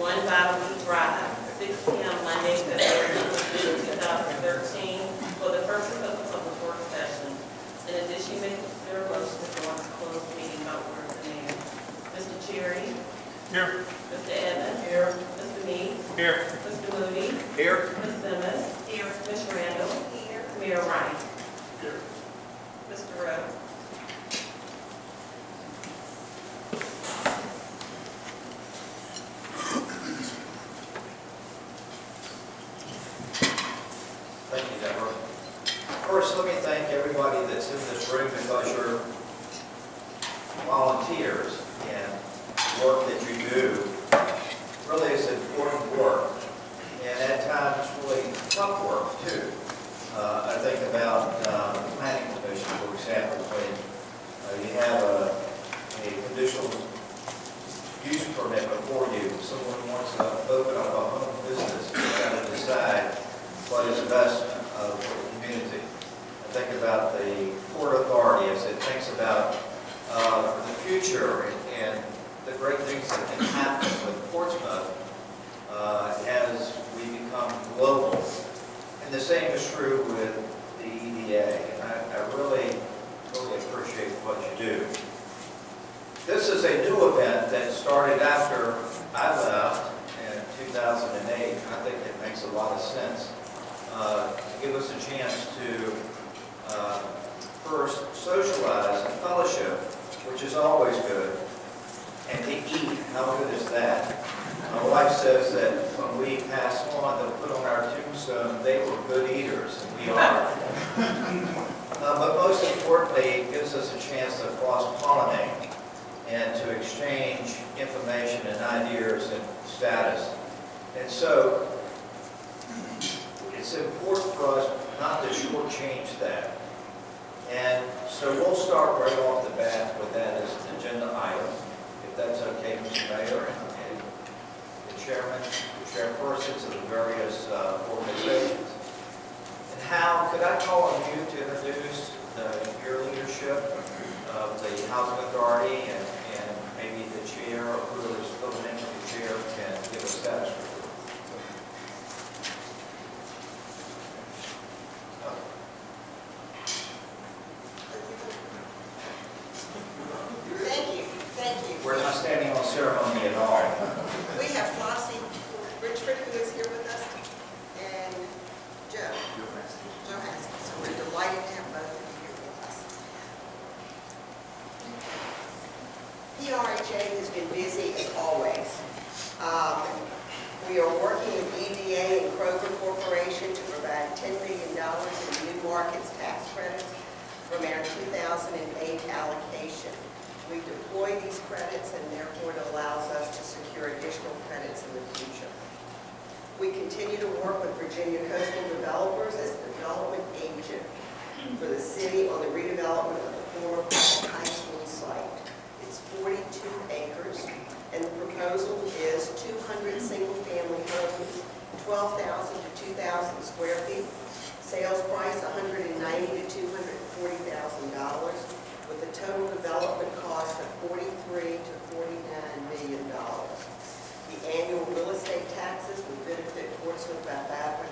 1 Bide-a-Wee Drive, 6 p.m. Monday, February 2013, for the purpose of a public work session. In addition, you may consider a motion to go into closed meeting by order of the mayor. Mr. Cherry? Here. Mr. Evans? Here. Mr. Meeks? Here. Mr. Moody? Here. Ms. Simmons? Here. Ms. Randall? Here. Mayor Wright? Here. Mr. Rowe? Thank you, Deborah. First, let me thank everybody that's in this room because you're volunteers and the work that you do really is important work. And at times, really tough work, too. I think about the planning commission, for example, when you have a conditional use permit before you. Someone wants to open up a home business, you've got to decide what is best for the community. I think about the Port Authority as it thinks about the future and the great things that can happen with Portsmouth as we become global. And the same is true with the EDA. And I really appreciate what you do. This is a new event that started after I left in 2008. I think it makes a lot of sense to give us a chance to first socialize and fellowship, which is always good, and to eat. How good is that? My wife says that when we pass on, they'll put on our tombstone, they were good eaters, and we are. But most importantly, it gives us a chance to cross-pollinate and to exchange information and ideas and status. And so, it's important for us not to shortchange that. And so we'll start right off the bat with that as an agenda item, if that's okay, Mr. Mayor, and the chairman, the chairpersons of the various organizations. And Hal, could I call on you to introduce your leadership of the Housing Authority and maybe the chair or whoever's filling in for the chair can give us status report. Thank you. We're not standing on ceremony at all. We have Flossie Richford, who is here with us, and Joe Haskell. So we're delighted to have both of you here with us. PRHA has been busy as always. We are working with EDA and Kroger Corporation to provide $10 million in new markets tax credits from our 2008 allocation. We deploy these credits, and therefore it allows us to secure additional credits in the future. We continue to work with Virginia Coastal Developers as the development agent for the city on the redevelopment of the former high school site. It's 42 acres, and the proposal is 200 single-family homes, 12,000 to 2,000 square feet. Sales price $190,000 to $240,000. with a total development cost of $43 to $49 million. The annual real estate taxes would benefit Portsmouth by $500,000.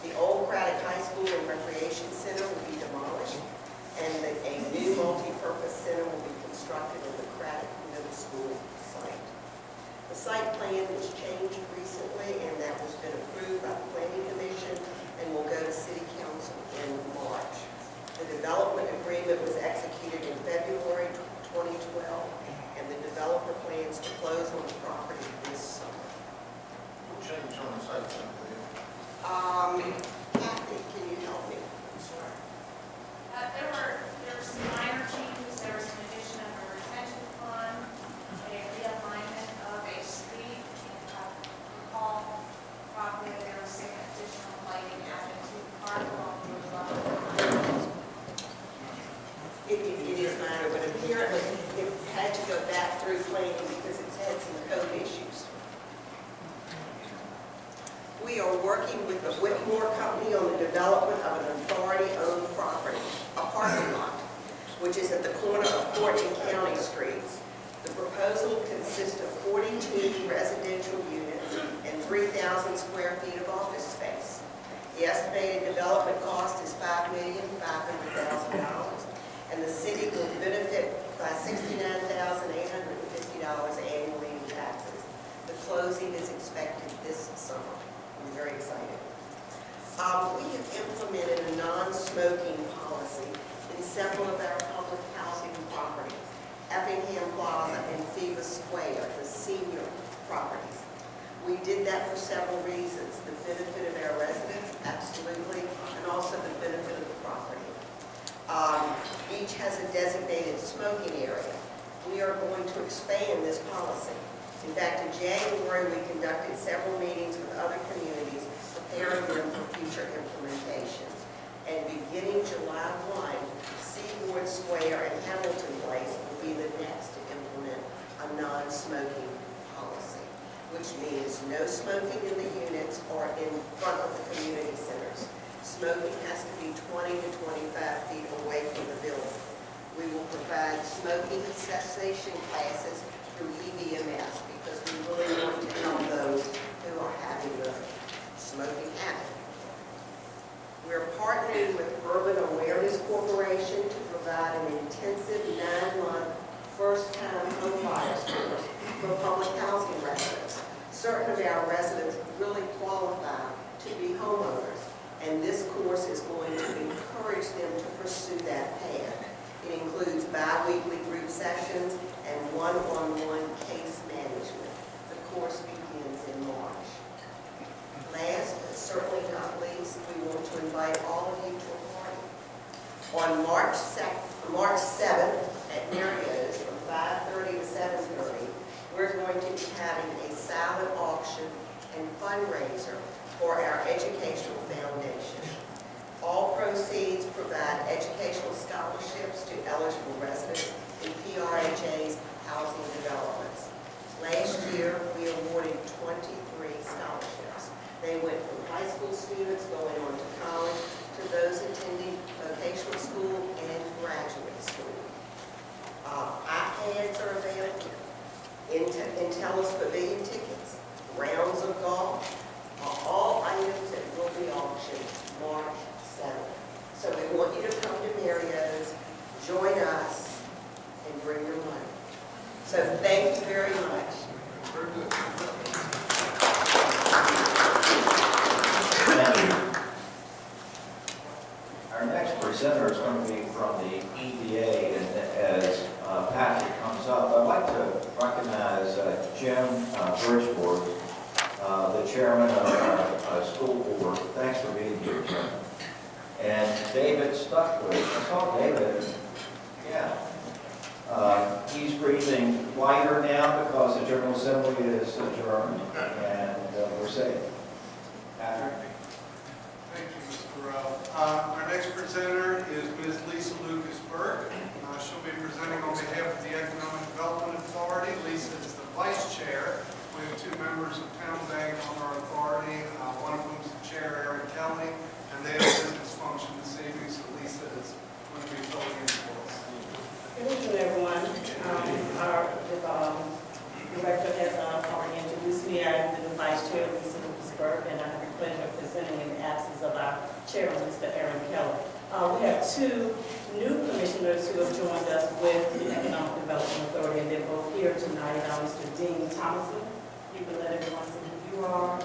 The old Craddock High School and Recreation Center will be demolished, and a new multi-purpose center will be constructed on the Craddock Middle School site. The site plan was changed recently, and that has been approved by the Planning Commission and will go to City Council in March. The development agreement was executed in February 2012, and the developer plans to close on the property this summer. What change on the site plan? Kathy, can you help me? Sure. There were some minor changes. There was an addition of a retention pond, a realignment of a street. If I recall properly, there was some additional lighting added to the park along the road. It is minor, but apparently it had to go back through planning because it's had some code issues. We are working with the Whitmore Company on the development of an authority-owned property, a parking lot, which is at the corner of Court and County Streets. The The proposal consists of 42 residential units and 3,000 square feet of office space. The estimated development cost is $5,500,000, and the city will benefit by $69,850 annually in taxes. The closing is expected this summer. I'm very excited. We have implemented a non-smoking policy in several of our public housing properties, Effingham Plaza and Phoebus Square, the senior properties. We did that for several reasons: the benefit of our residents, absolutely, and also the benefit of the property. Each has a designated smoking area. We are going to expand this policy. In fact, in January, we conducted several meetings with other communities, preparing them for future implementation. And beginning July 1, Seaboard Square and Hamilton Place will be the next to implement a non-smoking policy, which means no smoking in the units or in front of the community centers. Smoking has to be 20 to 25 feet away from the building. We will provide smoking cessation classes through EVMS because we really want to help those who are having the smoking habit. We're partnering with Urban Awareness Corporation to provide an intensive 9-month first-time home buyers course for public housing residents. Certain of our residents really qualify to be homeowners, and this course is going to encourage them to pursue that path. It includes bi-weekly group sessions and one-on-one case management. The course begins in March. Last, but certainly not least, we want to invite all of you to a party. On March 7th at Mario's from 5:30 to 7:30, we're going to be having a silent auction and fundraiser for our educational foundation. All proceeds provide educational scholarships to eligible residents in PRHA's housing developments. Last year, we awarded 23 scholarships. They went from high school students going on to college to those attending vocational school and graduate school. iPads are available, Intellis Pavilion tickets, rounds of golf, are all items that will be auctioned March 7th. So we want you to come to Mario's, join us, and bring your money. So thank you very much. Very good. Our next presenter is going to be from the EDA, and as Patrick comes up, I'd like to recognize Jim Bridgeport, the chairman of our school board. Thanks for being here, Jim. And David Stuckley. I saw David. Yeah. He's breathing lighter now because the General Assembly is adjourned, and we're safe. Patrick? Thank you, Mr. Burrell. Our next presenter is Ms. Lisa Lucas-Burke. She'll be presenting on behalf of the Economic Development Authority. Lisa is the vice chair. We have 2 members of Town Bank on our authority, one of whom is the chair, Aaron Kelly, and they have business function this evening, so Lisa is going to be filling in for us. Good evening, everyone. Our director has already introduced me. I'm the vice chair, Lisa Lucas-Burke, and I have the pleasure of presenting in the absence of our chairman, Mr. Aaron Kelly. We have 2 new commissioners who have joined us with the Economic Development Authority, and they're both here tonight. Mr. Dean Thomason, you can let everyone see who you are,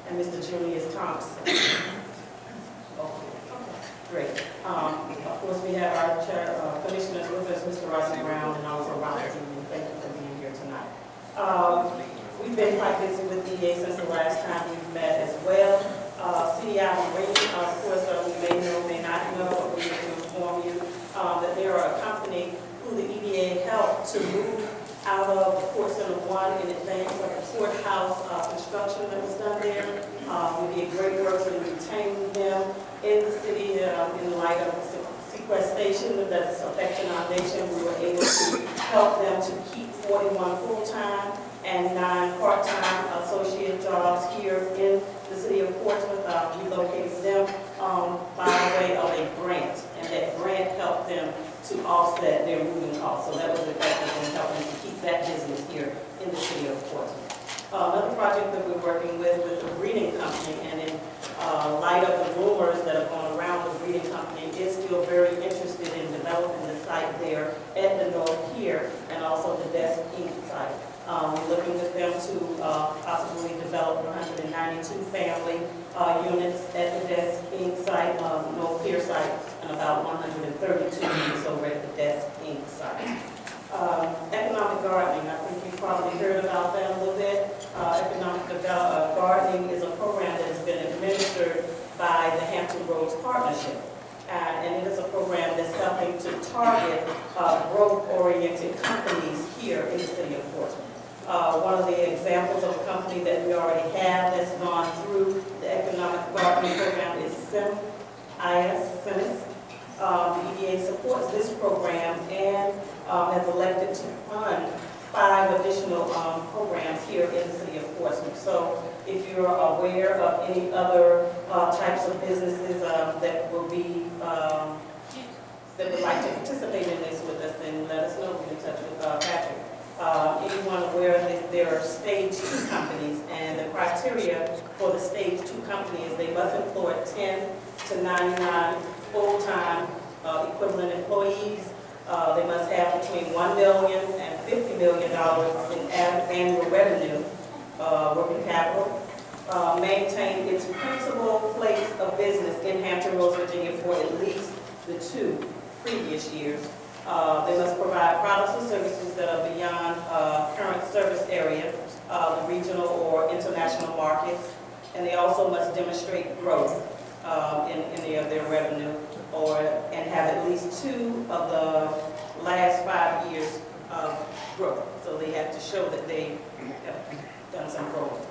and Mr. Julius Thompson. Great. Of course, we have our commissioners with us, Mr. Roger Brown, and also Robert Dean. Thank you for being here tonight. We've been quite busy with EA since the last time we've met as well. CDI Marine, of course, we may know, may not know, but we need to inform you that they are a company who the EDA helped to move out of the Port Center 1 in advance of the courthouse construction that was done there. We did great work to retain them in the city in light of the sequestration that's affecting our nation. We were able to help them to keep 41 full-time and 9 part-time associate jobs here in the city of Portsmouth. We located them by way of a grant, and that grant helped them to offset their moving costs. So that was effective in helping to keep that business here in the city of Portsmouth. Another project that we're working with the breeding company, and in light of the rumors that have gone around, the breeding company is still very interested in developing the site there at the North Pier and also the Desk Inc. site. We're looking with them to possibly develop 192 family units at the Desk Inc. site, North Pier site, and about 132 units over at the Desk Inc. site. Economic gardening, I think you've probably heard about that a little bit. Economic gardening is a program that has been administered by the Hampton Roads Partnership. And it is a program that's helping to target growth-oriented companies here in the city of Portsmouth. One of the examples of a company that we already have that's gone through the economic gardening program is SIMS. The EDA supports this program and has elected to fund 5 additional programs here in the city of Portsmouth. So if you're aware of any other types of businesses that will be, that would like to participate in this with us, then let us know. We'll be in touch with Patrick. Anyone aware that there are stage 2 companies, and the criteria for the stage 2 company is they must employ 10 to 99 full-time equivalent employees. They must have between $1 million and $50 million in annual revenue, working capital. Maintain its principal place of business in Hampton Roads, Virginia for at least the 2 previous years. They must provide products or services that are beyond current service area, the regional or international markets, and they also must demonstrate growth in any of their revenue, and have at least 2 of the last 5 years of growth. So they have to show that they have done some growth.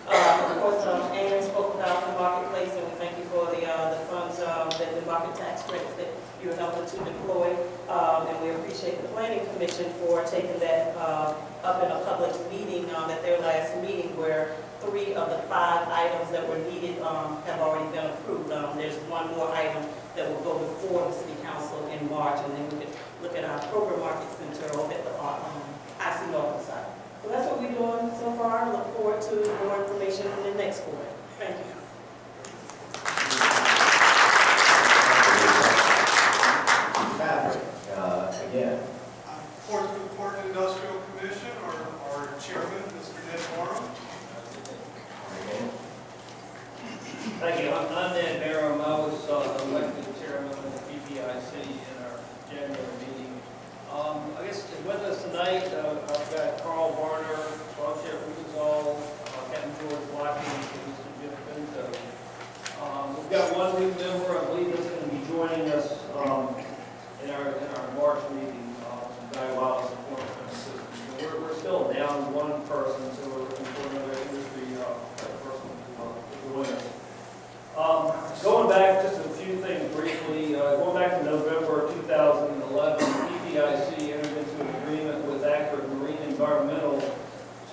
Of course, Ann spoke about the marketplace, and we thank you for the funds, that the market tax credits that you're helping to deploy. And we appreciate the Planning Commission for taking that up in a public meeting at their last meeting, where 3 of the 5 items that were needed have already been approved. There's one more item that will go before the City Council in March, and then we can look at our program market center over at the IC North side. So that's what we're doing so far. I look forward to more information in the next quarter. Thank you. Patrick, again. Portsmouth Port Industrial Commission, our chairman, Mr. Ned Morrow. Thank you. I'm Ned Barham. I was elected chairman of the PPIC in our January meeting. I guess with us tonight, I've got Carl Varner, Rochelle Rubenzall, Captain George Watkins, and Mr. Jim Pinto. We've got one new member, I believe, that's going to be joining us in our March meeting, Guy Wallace, the former assistant. We're still down 1 person, so we're looking for another industry person to join us. Going back, just a few things briefly, going back to November 2011, PPIC entered into an agreement with Accurate Marine Environmental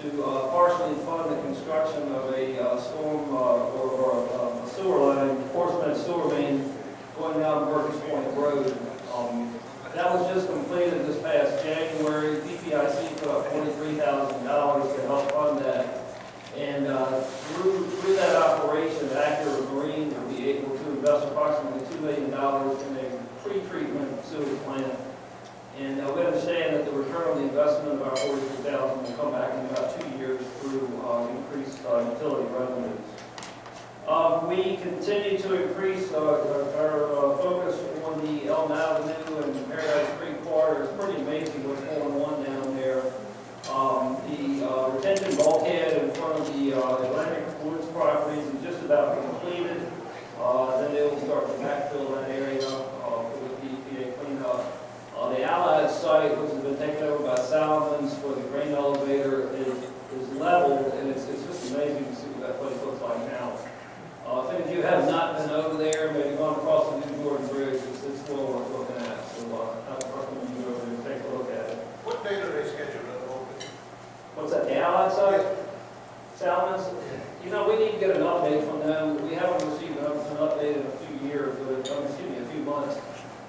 to partially fund the construction of a storm or a sewer line, Portsmouth sewer main going down Burgess Point Road. That was just completed this past January. PPIC put up $43,000 to help fund that. And through that operation, Accurate Marine will be able to invest approximately $2 million in a pre-treatment sewage plant. And we understand that the return on the investment of our $43,000 will come back in about 2 years through increased utility revenues. We continue to increase our focus on the Elm Avenue and Paradise Creek corridor. It's pretty amazing what's going on down there. The retention bulkhead in front of the Atlantic Woods properties is just about completed. Then they will start to backfill that area for the EPA cleanup. The Allied site, which has been taken over by Salmons for the grain elevator, is leveled, and it's just amazing to see what that place looks like now. If any of you have not been over there, maybe gone across the New Jordan Bridge, it's well worth looking at. So I recommend you go over there and take a look at it. What date are they scheduled to open? What's that, the Allied site? Salmons? You know, we need to get an update from them. We haven't received an update in a few years, but, excuse me, a few months.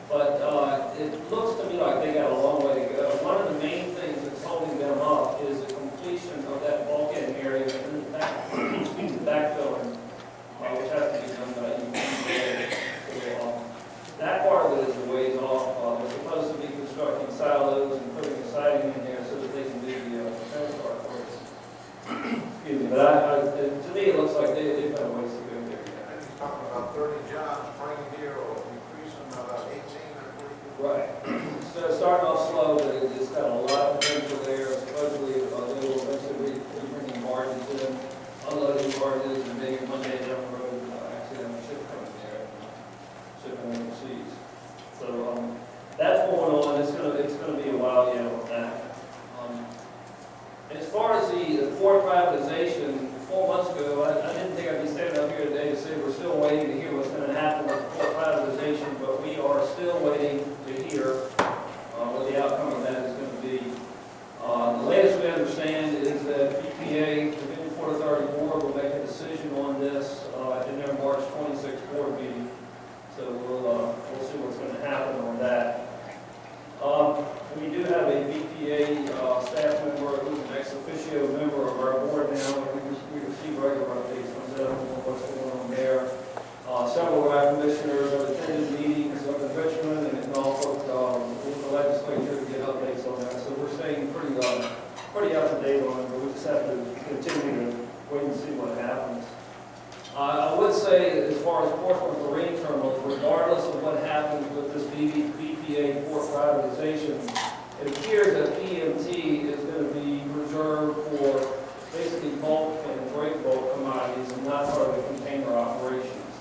But it looks to me like they got a long way to go. One of the main things that's holding them up is the completion of that bulkhead area in the back, backfilling, which has to be done by EPA. So, that part of it is a ways off. They're supposed to be constructing silos and putting the siding in there so that they can do the fence part for us. Excuse me, but to me, it looks like they've got a ways to go there. And he's talking about 30 jobs, bringing here or increasing about 18 or 40. Right. So starting off slow, but it's got a lot of potential there. Supposedly, they will eventually be bringing barges in, unloading barges, and maybe one day down the road, actually have a ship coming there, shipping overseas. So that's going on. It's gonna be a while yet on that. As far as the port privatization, 4 months ago, I didn't think I'd be standing up here today to say we're still waiting to hear what's going to happen with the port privatization, but we are still waiting to hear what the outcome of that is going to be. The latest we understand is that PPA, the Pavilion Port Authority Board, will make a decision on this in their March 26th board meeting. So we'll see what's going to happen on that. We do have a VPA staff member who's an ex officio member of our board now. We receive regular updates on them, on what's going on there. Several of our commissioners have attended meetings up in Richmond and in Norfolk with the legislature to get updates on that. So we're staying pretty up to date on it, but we just have to continue to wait and see what happens. I would say, as far as Portsmouth Marine Terminals, regardless of what happens with this VPA port privatization, it appears that PMT is going to be reserved for basically bulk and break bulk commodities and not part of the container operations.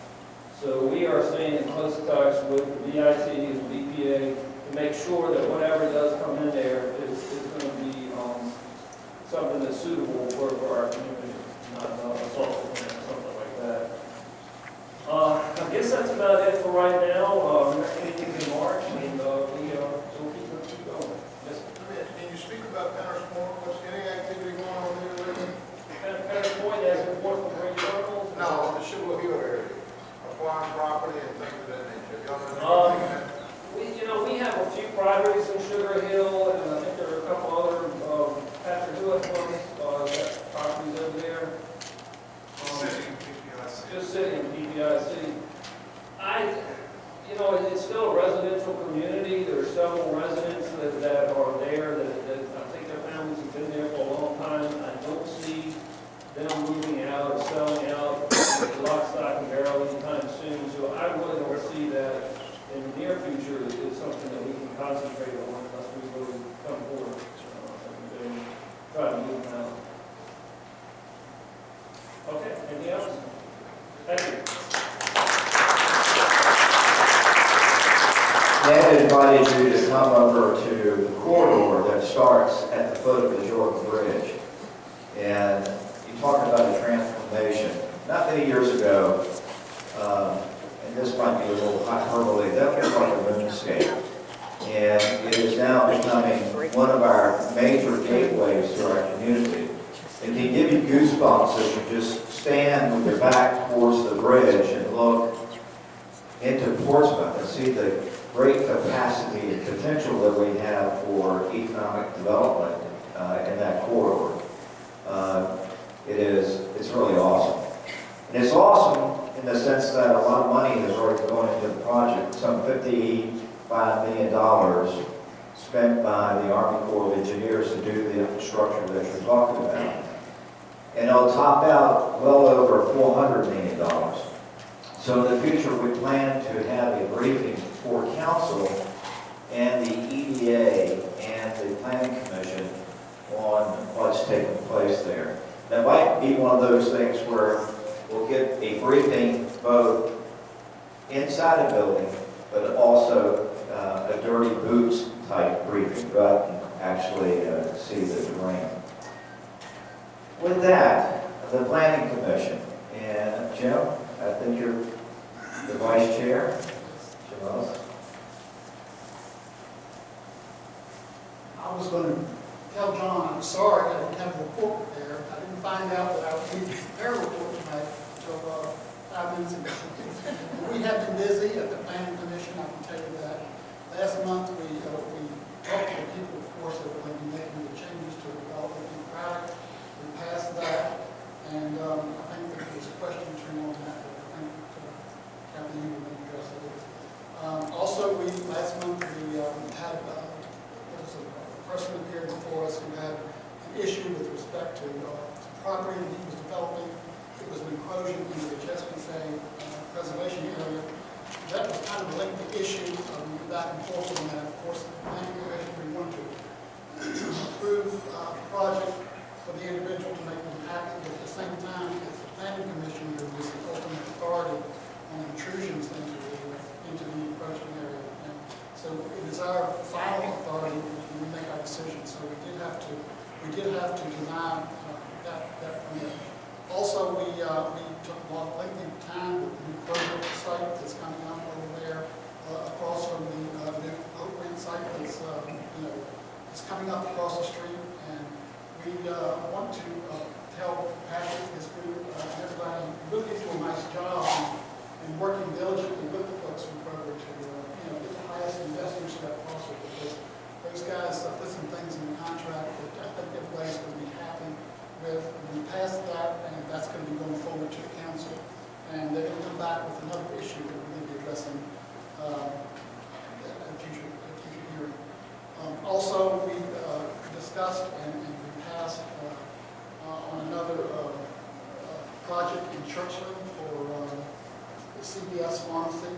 So we are staying in close touch with the VIT and the VPA to make sure that whatever does come in there is going to be something that's suitable for our community, not assault or something like that. I guess that's about it for right now. Next meeting in March, and we'll keep going. Yes. Can you speak about Penner's Point? What's any activity going on there lately? Penner's Point as in Portsmouth Marine Terminals? No, on the Sugar Hill area, acquiring property and things of that nature. Y'all know anything about that? We have a few properties in Sugar Hill, and I think there are a couple other Patrick Hewitt properties over there. Just sitting in PPIC. It's still a residential community. There are several residents that are there that I think their families have been there for a long time. I don't see them moving out or selling out lock, stock, and barrel anytime soon. So I really don't see that in the near future is something that we can concentrate on unless we really come forward and try to move them out. Okay, anything else? Thank you. Ned invited you to come over to the corridor that starts at the foot of the Jordan Bridge. And you talked about a transformation. Not many years ago, and this might be a little hyperbole, that was like a moonscape. And it is now becoming one of our major gateways to our community. It can give you goosebumps if you just stand with your back towards the bridge and look into Portsmouth and see the great capacity and potential that we have for economic development in that corridor. It's really awesome. And it's awesome in the sense that a lot of money has already gone into the project, some $55 million spent by the Army Corps of Engineers to do the infrastructure that you're talking about. And it'll top out well over $400 million. So in the future, we plan to have a briefing for council and the EDA and the Planning Commission on what's taking place there. That might be one of those things where we'll get a briefing both inside a building, but also a dirty boots type briefing, but actually see the terrain. With that, the Planning Commission, and Jim, I think you're the Vice Chair. Jim Ellis. I was going to tell John, I'm sorry I didn't have a report there. I didn't find out that I would need their report tonight until 5 minutes ago. We have been busy at the Planning Commission, I can tell you that. Last month, we talked to the people, of course, that were going to be making the changes to the development in product. We passed that, and I think that there's a question or two on that, but I think Kathy, you will address it. Also, last month, we had, there was a person appeared before us who had an issue with respect to some property that he was developing. It was an encroaching into the Chesapeake Bay preservation area. That was kind of a lengthy issue. We went back and forth on that. Of course, the planning commission, we wanted to approve the project for the individual to make them happy, but at the same time, it's the planning commission who is the ultimate authority on intrusions into the encroaching area. And so it is our final authority when we make our decision. So we did have to deny that permit. Also, we took a lot of lengthy time with the new Kroger site that's coming up over there, across from the new Oak Ridge site that's it's coming up across the street, and we want to tell Patrick, his group, and everybody, really do a nice job in working diligently with the folks from Kroger to get the highest and best use of that parcel, because those guys put some things in the contract that I think everybody's going to be happy with. We passed that, and that's going to be going forward to the council, and they're going to come back with another issue that we're going to be addressing at a future hearing. Also, we discussed and we passed on another project in Churchland for the CVS pharmacy.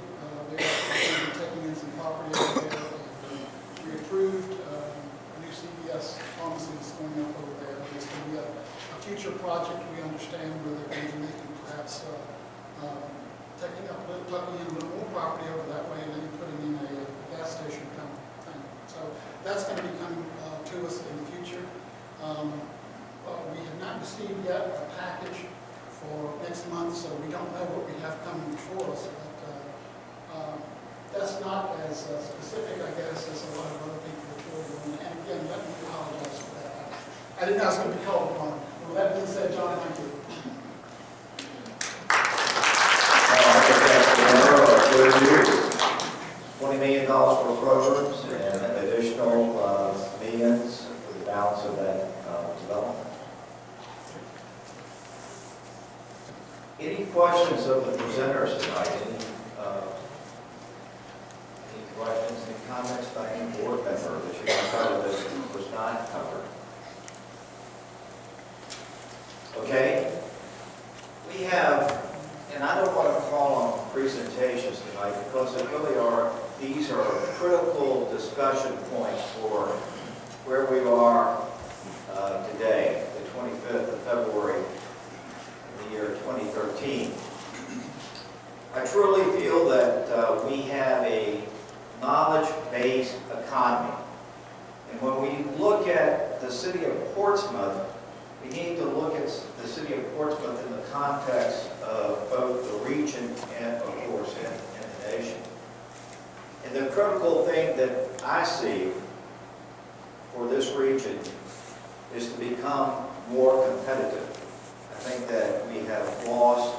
They're going to be taking in some property over there, and we approved a new CVS pharmacy that's going up over there. It's going to be a future project, we understand, where they're going to be making perhaps tucking in a little more property over that way, and then putting in a gas station kind of thing. So that's going to be coming to us in the future. We have not received yet a package for next month, so we don't know what we have coming before us. But that's not as specific, I guess, as a lot of other people report on. And again, let me apologize for that. I didn't know I was going to be called upon. With that being said, John, thank you. $20 million for programs and additional millions for the balance of that development. Any questions of the presenters tonight? Any questions, any comments by any board member that you can cover that was not covered? Okay. We have, and I don't want to call them presentations tonight because they really are, these are critical discussion points for where we are today, the 25th of February in the year 2013. I truly feel that we have a knowledge-based economy. And when we look at the city of Portsmouth, we need to look at the city of Portsmouth in the context of both the region and, of course, in the nation. And the critical thing that I see for this region is to become more competitive. I think that we have lost,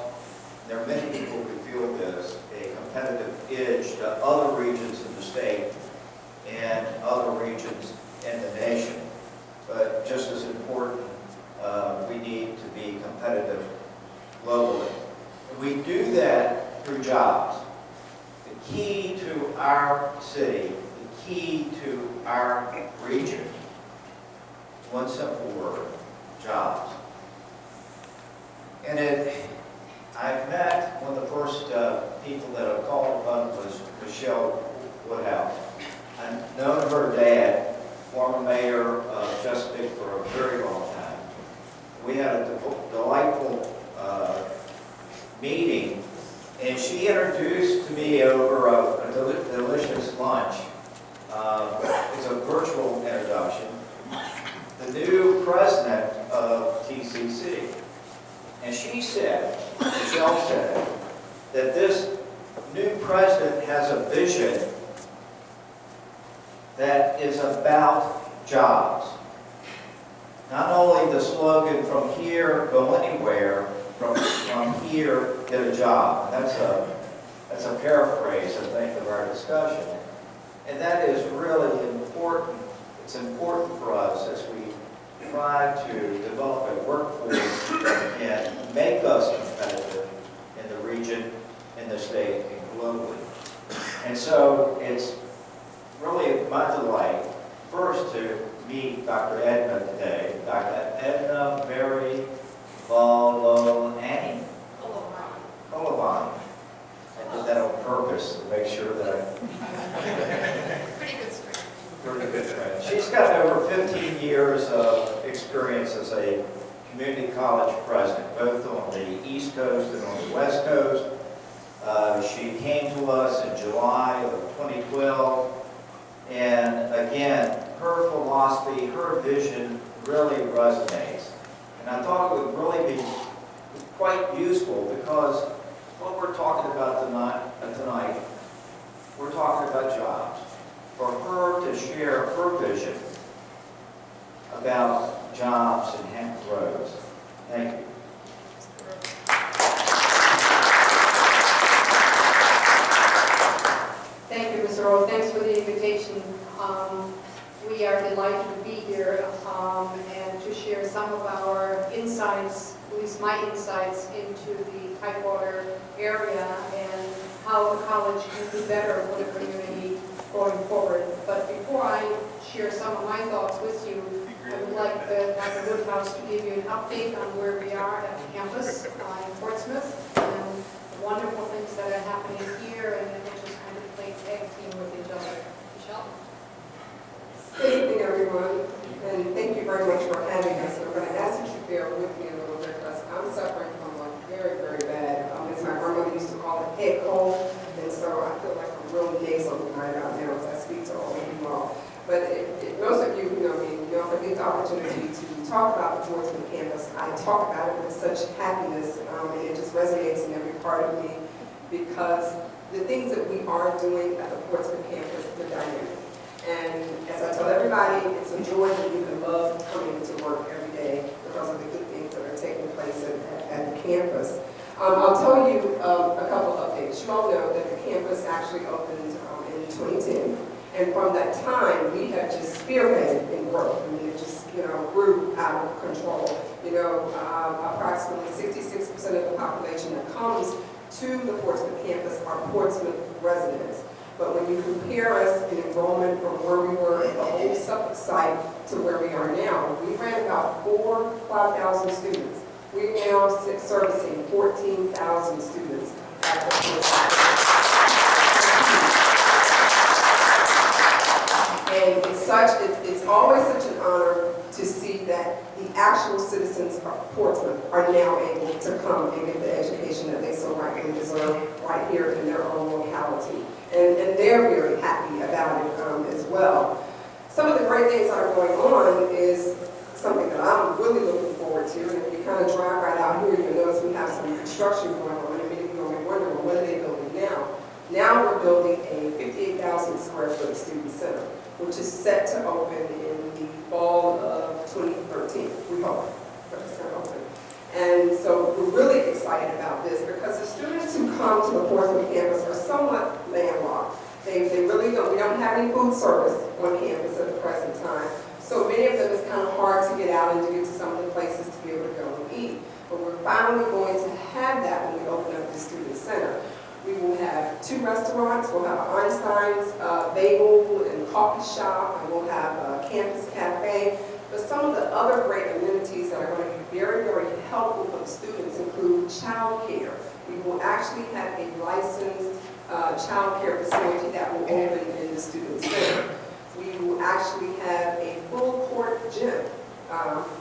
there are many people who feel this, a competitive edge to other regions in the state and other regions in the nation. But just as important, we need to be competitive globally. And we do that through jobs. The key to our city, the key to our region, one simple word, jobs. And I've met, one of the first people that I called upon was Michelle Woodhouse. I've known her dad, former mayor of Chesapeake, for a very long time. We had a delightful meeting, and she introduced to me over a delicious lunch. It's a virtual introduction. The new president of TCC. And she said, Michelle said, that this new president has a vision that is about jobs. Not only the slogan, from here, go anywhere, from here, get a job. And that's a paraphrase, I think, of our discussion. And that is really important. It's important for us as we try to develop a workforce that can make us competitive in the region, in the state, and globally. And so it's really my delight first to meet Dr. Edna today. Dr. Edna Mary Valolani. Kolovani. I did that on purpose to make sure that I... Pretty good strength. Pretty good friend. She's got over 15 years of experience as a community college president, both on the East Coast and on the West Coast. She came to us in July of 2012, and again, her philosophy, her vision really resonates. And I thought it would really be quite useful because what we're talking about tonight, we're talking about jobs. For her to share her vision about jobs in Hampton Roads. Thank you. Thank you, Mr. Rowe. Thanks for the invitation. We are delighted to be here and to share some of our insights, at least my insights, into the Tidewater area and how the college can do better for the community going forward. But before I share some of my thoughts with you, I would like Dr. Woodhouse to give you an update on where we are at the campus in Portsmouth and the wonderful things that are happening here, and then we'll just kind of play tag team with each other. Michelle? Good evening, everyone, and thank you very much for having us. I'm going to ask that you bear with me a little bit because I'm suffering from a very, very bad, as my grandmother used to call it, head cold, and so I feel like I'm really nasal right now as I speak to all of you all. But most of you know me, you know, if I get the opportunity to talk about the Portsmouth campus, I talk about it with such happiness, and it just resonates in every part of me because the things that we are doing at the Portsmouth campus, they're dynamic. And as I tell everybody, it's a joy that you can love coming to work every day because of the good things that are taking place at the campus. I'll tell you a couple of updates. You all know that the campus actually opened in 2010. And from that time, we have just spearheaded in growth. I mean, it just, grew out of control. Approximately 66% of the population that comes to the Portsmouth campus are Portsmouth residents. But when you compare us in enrollment from where we were at the old Suffolk site to where we are now, we ran about 5,000 students. We're now servicing 14,000 students at the campus. And it's always such an honor to see that the actual citizens of Portsmouth are now able to come and get the education that they so rightly deserve right here in their own locality. And they're very happy about it as well. Some of the great things that are going on is something that I'm really looking forward to. And if you kind of drive right out here, you'll notice we have some construction going on. And many of you will be wondering, well, what are they building now? Now we're building a 58,000 square foot student center, which is set to open in the fall of 2013. We hope, but it's going to open. And so we're really excited about this because the students who come to the Portsmouth campus are somewhat landlocked. They really don't, we don't have any food service on campus at the present time. So many of them it's kind of hard to get out and to get to some of the places to be able to go and eat. But we're finally going to have that when we open up the student center. We will have 2 restaurants. We'll have Einstein's bagel and coffee shop, and we'll have a campus cafe. But some of the other great amenities that are going to be very, very helpful for the students include child care. We will actually have a licensed child care facility that will open in the student center. We will actually have a full court gym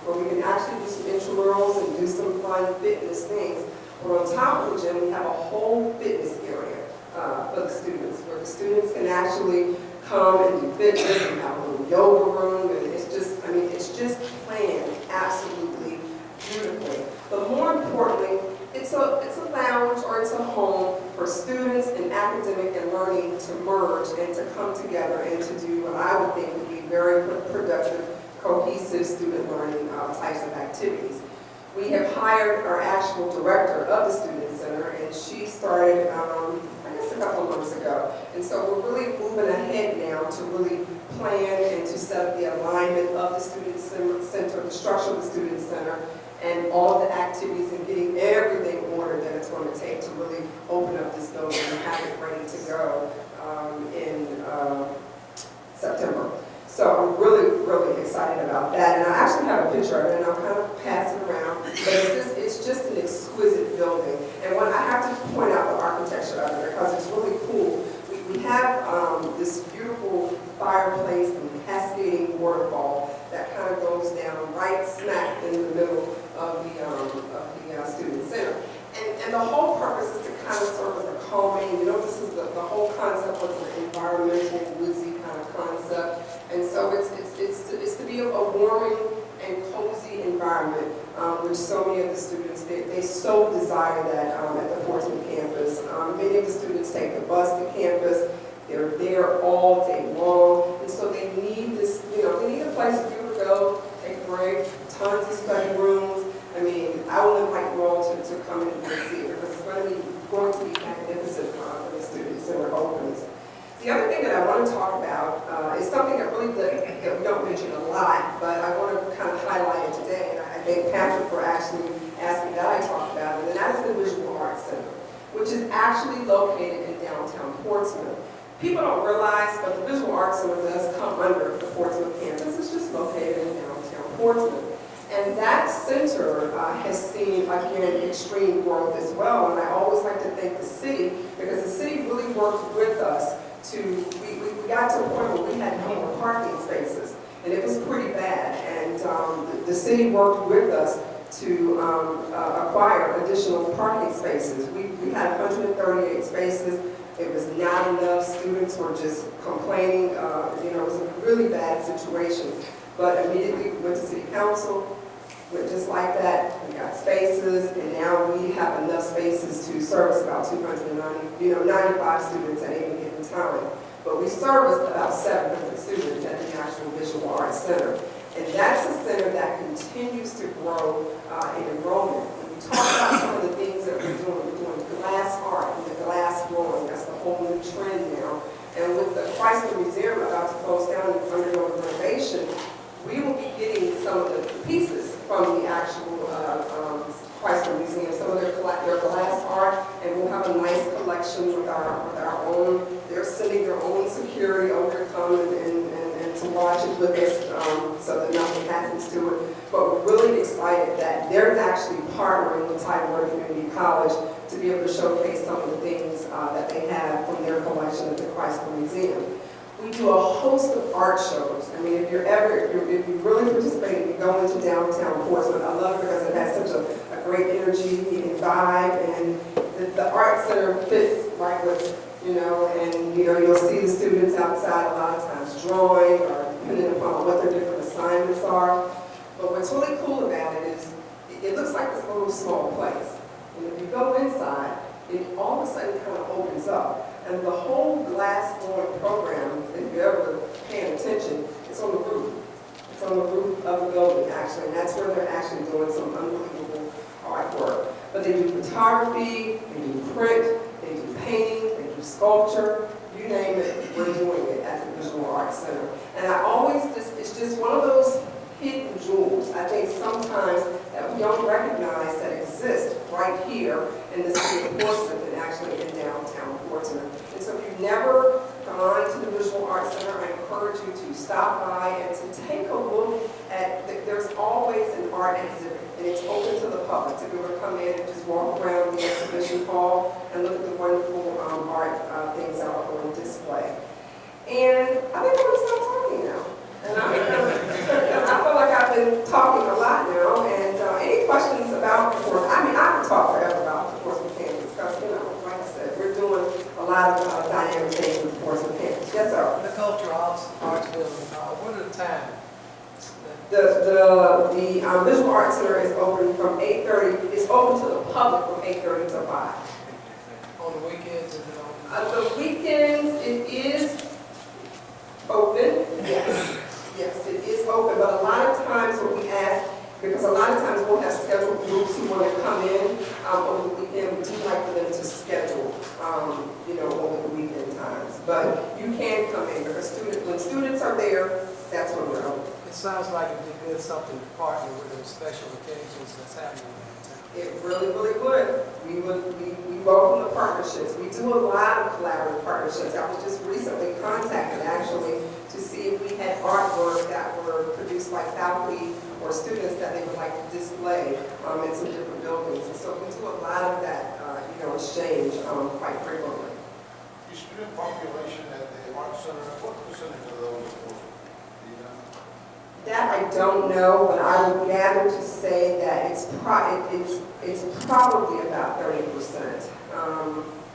where we can actually do some intramurals and do some fun fitness things. But on top of the gym, we have a whole fitness area for the students, where the students can actually come and do fitness and have a little yoga room, and it's just planned absolutely beautifully. But more importantly, it's a lounge or it's a home for students and academic and learning to merge and to come together and to do what I would think would be very productive, cohesive student learning types of activities. We have hired our actual director of the Student Center, and she started, I guess a couple of months ago. And so we're really moving ahead now to really plan and to set up the alignment of the Student Center, the structure of the Student Center, and all the activities and getting everything ordered that it's going to take to really open up this building and have it ready to go in September. So I'm really, really excited about that. And I actually have a picture of it, and I'll kind of pass it around. But it's just an exquisite building. And when I have to point out the architecture of it because it's really cool. We have this beautiful fireplace and cascading waterfall that kind of goes down right smack in the middle of the Student Center. And the whole purpose is to kind of serve as a calming, this is the whole concept was an environmental, woodsy kind of concept. And so it's to be a warming and cozy environment, which so many of the students, they so desire that at the Portsmouth campus. Many of the students take the bus to campus. They're there all day long. And so they need this, they need a place for you to go, take a break, tons of study rooms. I mean, I will invite you all to come in and see it because it's going to be magnificent when the Student Center opens. The other thing that I want to talk about is something that really that we don't mention a lot, but I want to kind of highlight it today. And I thank Patrick for actually asking that I talk about it, and that is the Visual Arts Center, which is actually located in downtown Portsmouth. People don't realize, but the Visual Arts Center does come under the Portsmouth campus. It's just located in downtown Portsmouth. And that center has seen, again, extreme growth as well. And I always like to thank the city, because the city really worked with us we got to a point where we had no more parking spaces. And it was pretty bad. And the city worked with us to acquire additional parking spaces. We had 138 spaces. It was not enough. Students were just complaining. It was a really bad situation. But immediately we went to city council. Went just like that. We got spaces, and now we have enough spaces to service about 95 students at any given time. But we service about 700 students at the actual Visual Arts Center. And that's a center that continues to grow in enrollment. When we talk about some of the things that we're doing glass art and the glass blowing, that's the whole new trend now. And with the Chrysler Museum about to close down and undergoing renovation, we will be getting some of the pieces from the actual Chrysler Museum, some of their glass art, and we'll have a nice collection with our own. They're sending their own security over to come and to watch it with us so that nothing happens to it. But we're really excited that they're actually partnering with Tidewater Community College to be able to showcase some of the things that they have from their collection at the Chrysler Museum. We do a host of art shows. I mean, if you really participate, you go into downtown Portsmouth. I love it because it has such a great energy and vibe, and the art center fits right with it, and you'll see the students outside a lot of times drawing, or depending upon what their different assignments are. But what's really cool about it is it looks like this little small place. And if you go inside, it all of a sudden kind of opens up. And the whole glass blowing program, if you're ever paying attention, it's on the roof. It's on the roof of the building, actually, and that's where they're actually doing some unbelievable artwork. But they do photography, they do print, they do painting, they do sculpture, you name it, we're doing it at the Visual Arts Center. And it's just one of those hidden jewels, I think sometimes, that we don't recognize that exist right here in the city of Portsmouth and actually in downtown Portsmouth. And so if you've never gone to the Visual Arts Center, I encourage you to stop by and to take a look at, there's always an art exhibit, and it's open to the public to be able to come in and just walk around the exhibition hall and look at the wonderful art things that are on display. And I think I'm going to stop talking now. And I feel like I've been talking a lot now, and any questions about the Portsmouth? I mean, I could talk forever about the Portsmouth campus because, like I said, we're doing a lot of dynamic things with the Portsmouth campus. Yes, sir? The cultural arts building, what are the times? The Visual Arts Center is open from 8:30. It's open to the public from 8:30 to 5. On the weekends? The weekends, it is open, yes. Yes, it is open, but a lot of times what we ask Because a lot of times we'll have scheduled groups who want to come in over the weekend. We do like for them to schedule, over the weekend times. But you can come in because when students are there, that's when we're open. It sounds like it'd be good something to partner with those special occasions that's happening in town. It really, really would. We welcome the partnerships. We do a lot of collaborative partnerships. I was just recently contacted actually to see if we had artwork that were produced by faculty or students that they would like to display in some different buildings. And so we do a lot of that, exchange quite frequently. Your student population at the Art Center, what percentage of those are Portsmouth? Do you know? That I don't know, but I would gather to say that it's probably about 30%.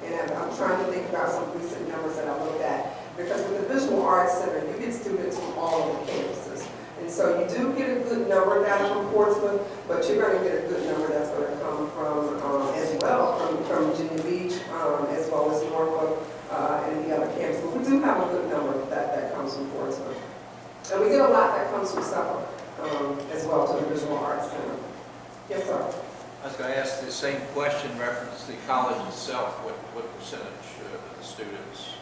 And I'm trying to think about some recent numbers that I looked at. Because with the Visual Arts Center, you get students from all of the campuses. And so you do get a good number down from Portsmouth, but you're going to get a good number that's going to come from, as well, from Virginia Beach, as well as Norfolk, and the other campuses. But we do have a good number that comes from Portsmouth. And we get a lot that comes from Suffolk, as well, to the Visual Arts Center. Yes, sir. I was going to ask the same question in reference to the college itself. What percentage of the students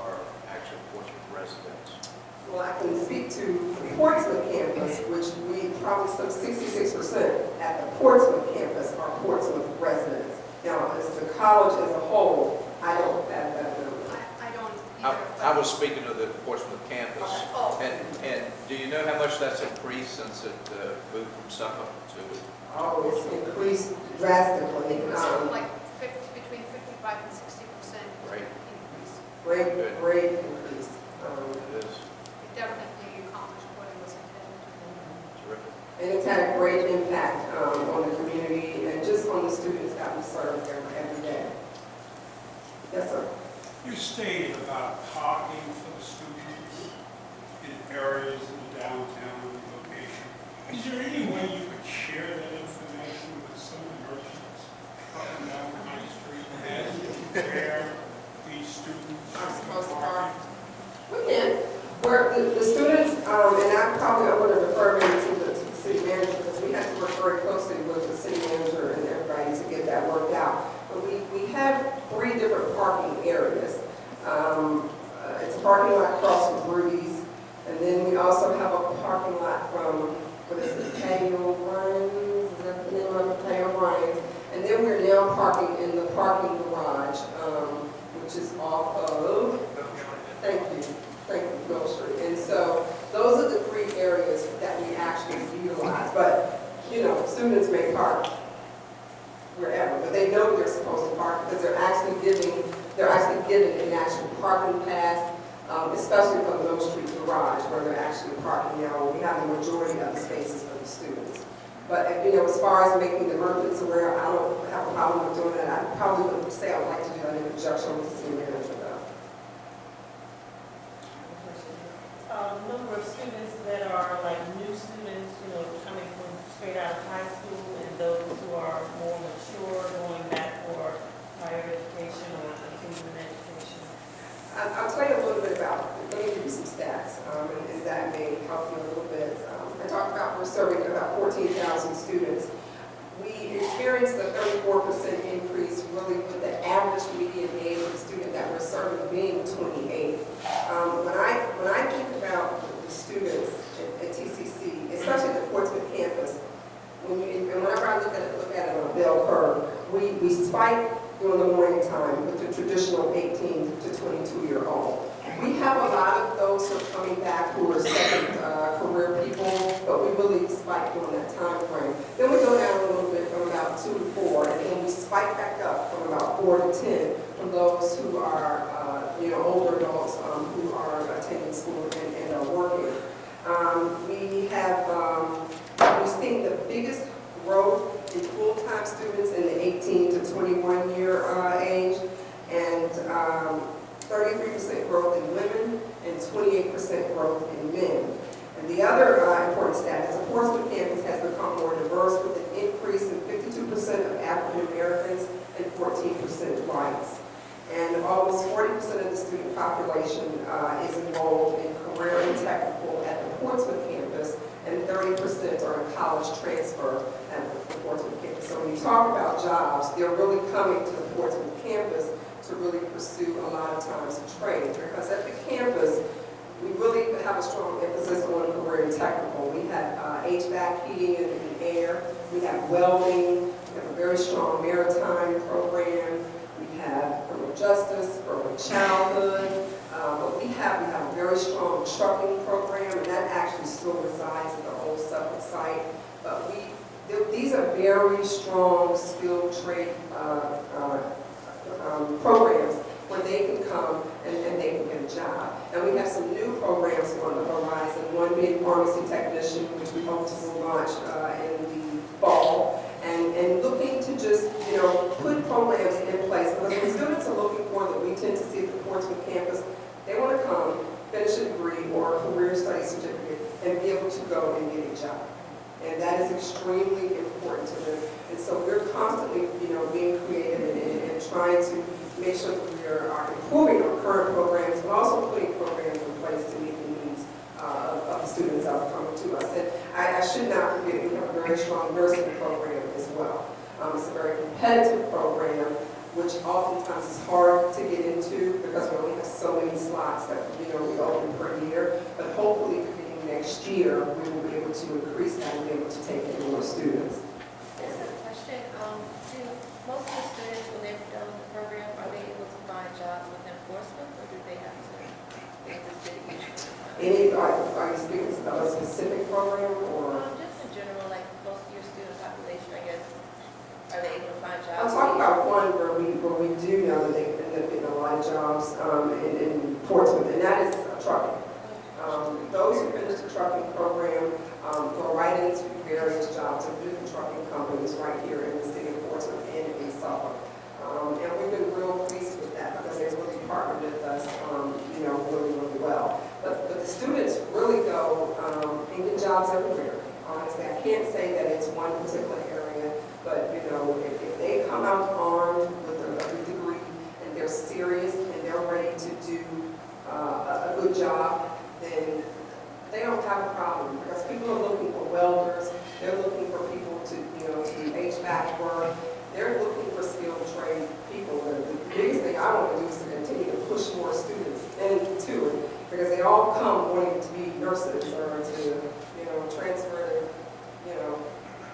are actual Portsmouth residents? Well, I can speak to the Portsmouth campus, which we probably some 66% at the Portsmouth campus are Portsmouth residents. Now, as the college as a whole, I don't have that number. I don't either. I was speaking of the Portsmouth campus. Oh. And do you know how much that's increased since it moved from Suffolk to? Oh, it's increased drastically. Like between 55 and 60% Right. increase. Great increase. It is It definitely accomplished what it was intended to do. terrific. And it's had a great impact on the community and just on the students that we serve every day. Yes, sir. You stated about parking for the students in areas in the downtown location. Is there any way you could share that information with some of the merchants up and down High Street as to where these students Are supposed to are park? We can. Where the students, and I'm going to refer maybe to the city manager because we have to work very closely with the city manager and everybody to get that worked out. But we have 3 different parking areas. It's a parking lot across from Rudy's, and then we also have a parking lot from, what is it, Patio Ryan's? Is that the name of it? Patio Ryan's. And then we're now parking in the parking garage, which is off of, thank you, Mill Street. And so those are the 3 areas that we actually utilize. But, students may park wherever, but they know they're supposed to park because they're actually given an actual parking pass, especially for the Mill Street garage where they're actually parking now. We have the majority of the spaces for the students. But, as far as making the merchants aware, I don't have a problem with doing that. I probably would say I would like to do that in conjunction with the city manager, though. Number of students that are like new students, coming from straight out of high school, and those who are more mature, going back for higher education or continuing education. I'll tell you a little bit about, let me give you some stats, and that may help you a little bit. I talked about we're serving about 14,000 students. We experienced a 34% increase really with the average median age of the student that we're serving being 28. When I think about the students at TCC, especially the Portsmouth campus, whenever I look at it on a bell curve, we spike during the morning time with the traditional 18 to 22-year-old. We have a lot of those who are coming back who are second career people, but we really spike during that time frame. Then we go down a little bit from about 2 to 4, and then we spike back up from about 4 to 10 from those who are, older adults who are attending school and are working. We've seen the biggest growth in full-time students in the 18 to 21-year age, and 33% growth in women and 28% growth in men. And the other important stat is the Portsmouth campus has become more diverse with an increase in 52% of African Americans and 14% whites. And almost 40% of the student population is enrolled in career and technical at the Portsmouth campus, and and 30% are in college transfer at the Portsmouth campus. So when you talk about jobs, they're really coming to the Portsmouth campus to really pursue a lot of times a trade, because at the campus, we really have a strong emphasis on a career in technical. We have HVAC, heating and air. We have welding. We have a very strong maritime program. We have criminal justice, early childhood. But we have a very strong trucking program, and that actually still resides at the old Suffolk site. But these are very strong skilled trade programs where they can come and they can get a job. And we have some new programs on the horizon, one being pharmacy technician, which we hope to launch in the fall, and looking to just, put programs in place. Because when students are looking for that we tend to see at the Portsmouth campus, they want to come, finish a degree or a career study certificate, and be able to go and get a job. And that is extremely important to them. And so we're constantly, being creative and trying to make sure that we are improving our current programs, but also putting programs in place to meet the needs of the students that are coming to us. And I should not forget, we have a very strong nursing program as well. It's a very competitive program, which oftentimes is hard to get into because we only have so many slots that we open per year. But hopefully, beginning next year, we will be able to increase that and be able to take in more students. I just have a question. Do most of the students, when they're done with the program, are they able to find jobs within Portsmouth, or do they have to leave the city? Are you speaking about a specific program or? Just in general, like most of your student population, I guess, are they able to find jobs? I'm talking about one where we do know that they end up getting a lot of jobs in Portsmouth, and that is trucking. Those who finish the trucking program go right into various jobs at different trucking companies right here in the city of Portsmouth and in Suffolk. And we've been real pleased with that because they really partnered with us, really, really well. But the students really go and get jobs everywhere. Honestly, I can't say that it's one particular area, but if they come out armed with a degree and they're serious and they're ready to do a good job, then they don't have a problem because people are looking for welders, they're looking for people to do HVAC work, they're looking for skilled trade people. The biggest thing I want to do is to continue to push more students into it because they all come wanting to be nurses or to transfer to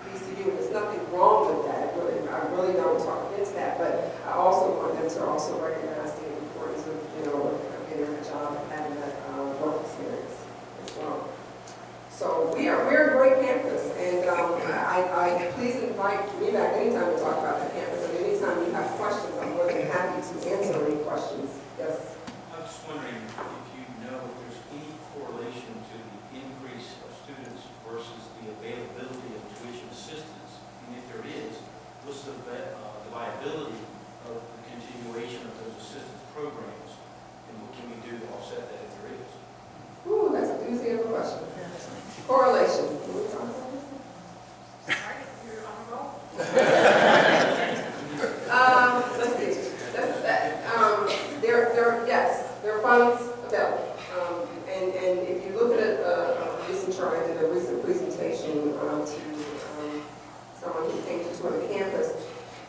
BCU. There's nothing wrong with that. I really don't talk against that, but I also want them to also recognize the importance of getting a job and having that work experience as well. So we're a great campus, and I please invite me back anytime we talk about the campus, and anytime you have questions, I'm more than happy to answer any questions. Yes. I'm just wondering if you know if there's any correlation to the increase of students versus the availability of tuition assistance, and if there is, what's the viability of the continuation of those assistance programs, and what can we do to offset that if there is? Ooh, that's a doozy of a question. Correlation. You're on a roll. Let's see. Yes, there are funds available. And if you look at a recent chart, I did a recent presentation to someone who came to tour the campus,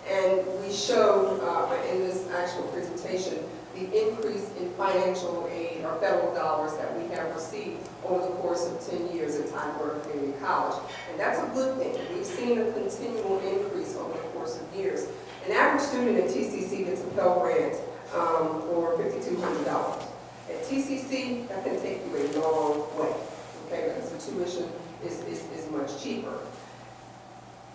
and we showed in this actual presentation the increase in financial aid or federal dollars that we have received over the course of 10 years at Tidewater Community College. And that's a good thing. We've seen a continual increase over the course of years. An average student at TCC gets a Pell Grant for $5,200. At TCC, that can take you a long way, okay, because the tuition is much cheaper.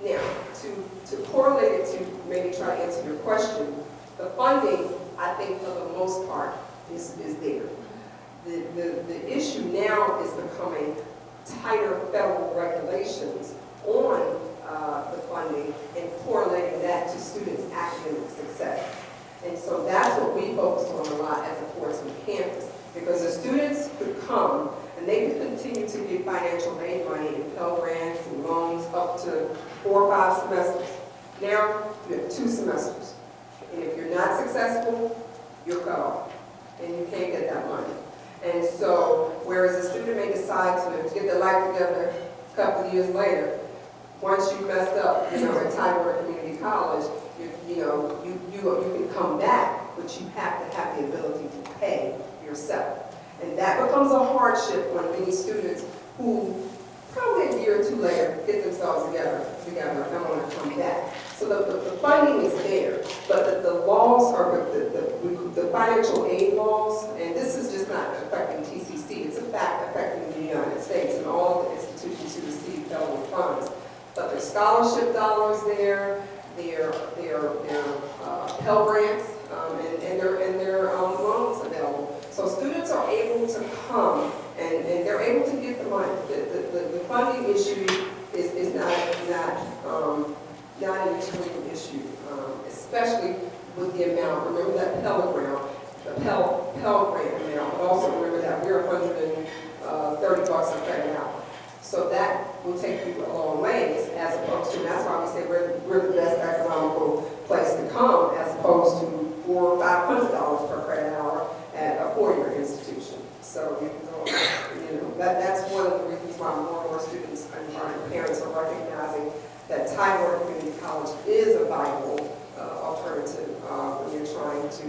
Now, to correlate it to maybe try to answer your question, the funding, I think for the most part, is there. The issue now is becoming tighter federal regulations on the funding and correlating that to students' academic success. And so that's what we focus on a lot at the Portsmouth campus, because the students could come and they could continue to get financial aid money and Pell Grants and loans up to 4 or 5 semesters. Now, you have 2 semesters. And if you're not successful, you're cut off, and you can't get that money. And so, whereas a student may decide to get their life together A couple of years later, once you messed up, at Tidewater Community College, you can come back, but you have to have the ability to pay yourself. And that becomes a hardship when many students who probably a year or two later get themselves together and want to come back. So the funding is there, but the laws are, the financial aid laws, and this is just not affecting TCC, it's a fact affecting the United States and all of the institutions who receive federal funds. But there's scholarship dollars there, their Pell Grants, and their loans available. So students are able to come and they're able to get the money. The funding issue is not an extreme issue, especially with the amount. Remember that Pell Grant amount, but also remember that we're $130 a credit hour. So that will take you a long ways, as opposed to, and that's why we say we're the best economical place to come, as opposed to $400 or $500 per credit hour at a four-year institution. So you can go, that's one of the reasons why more and more students and parents are recognizing that Tidewater Community College is a viable alternative when you're trying to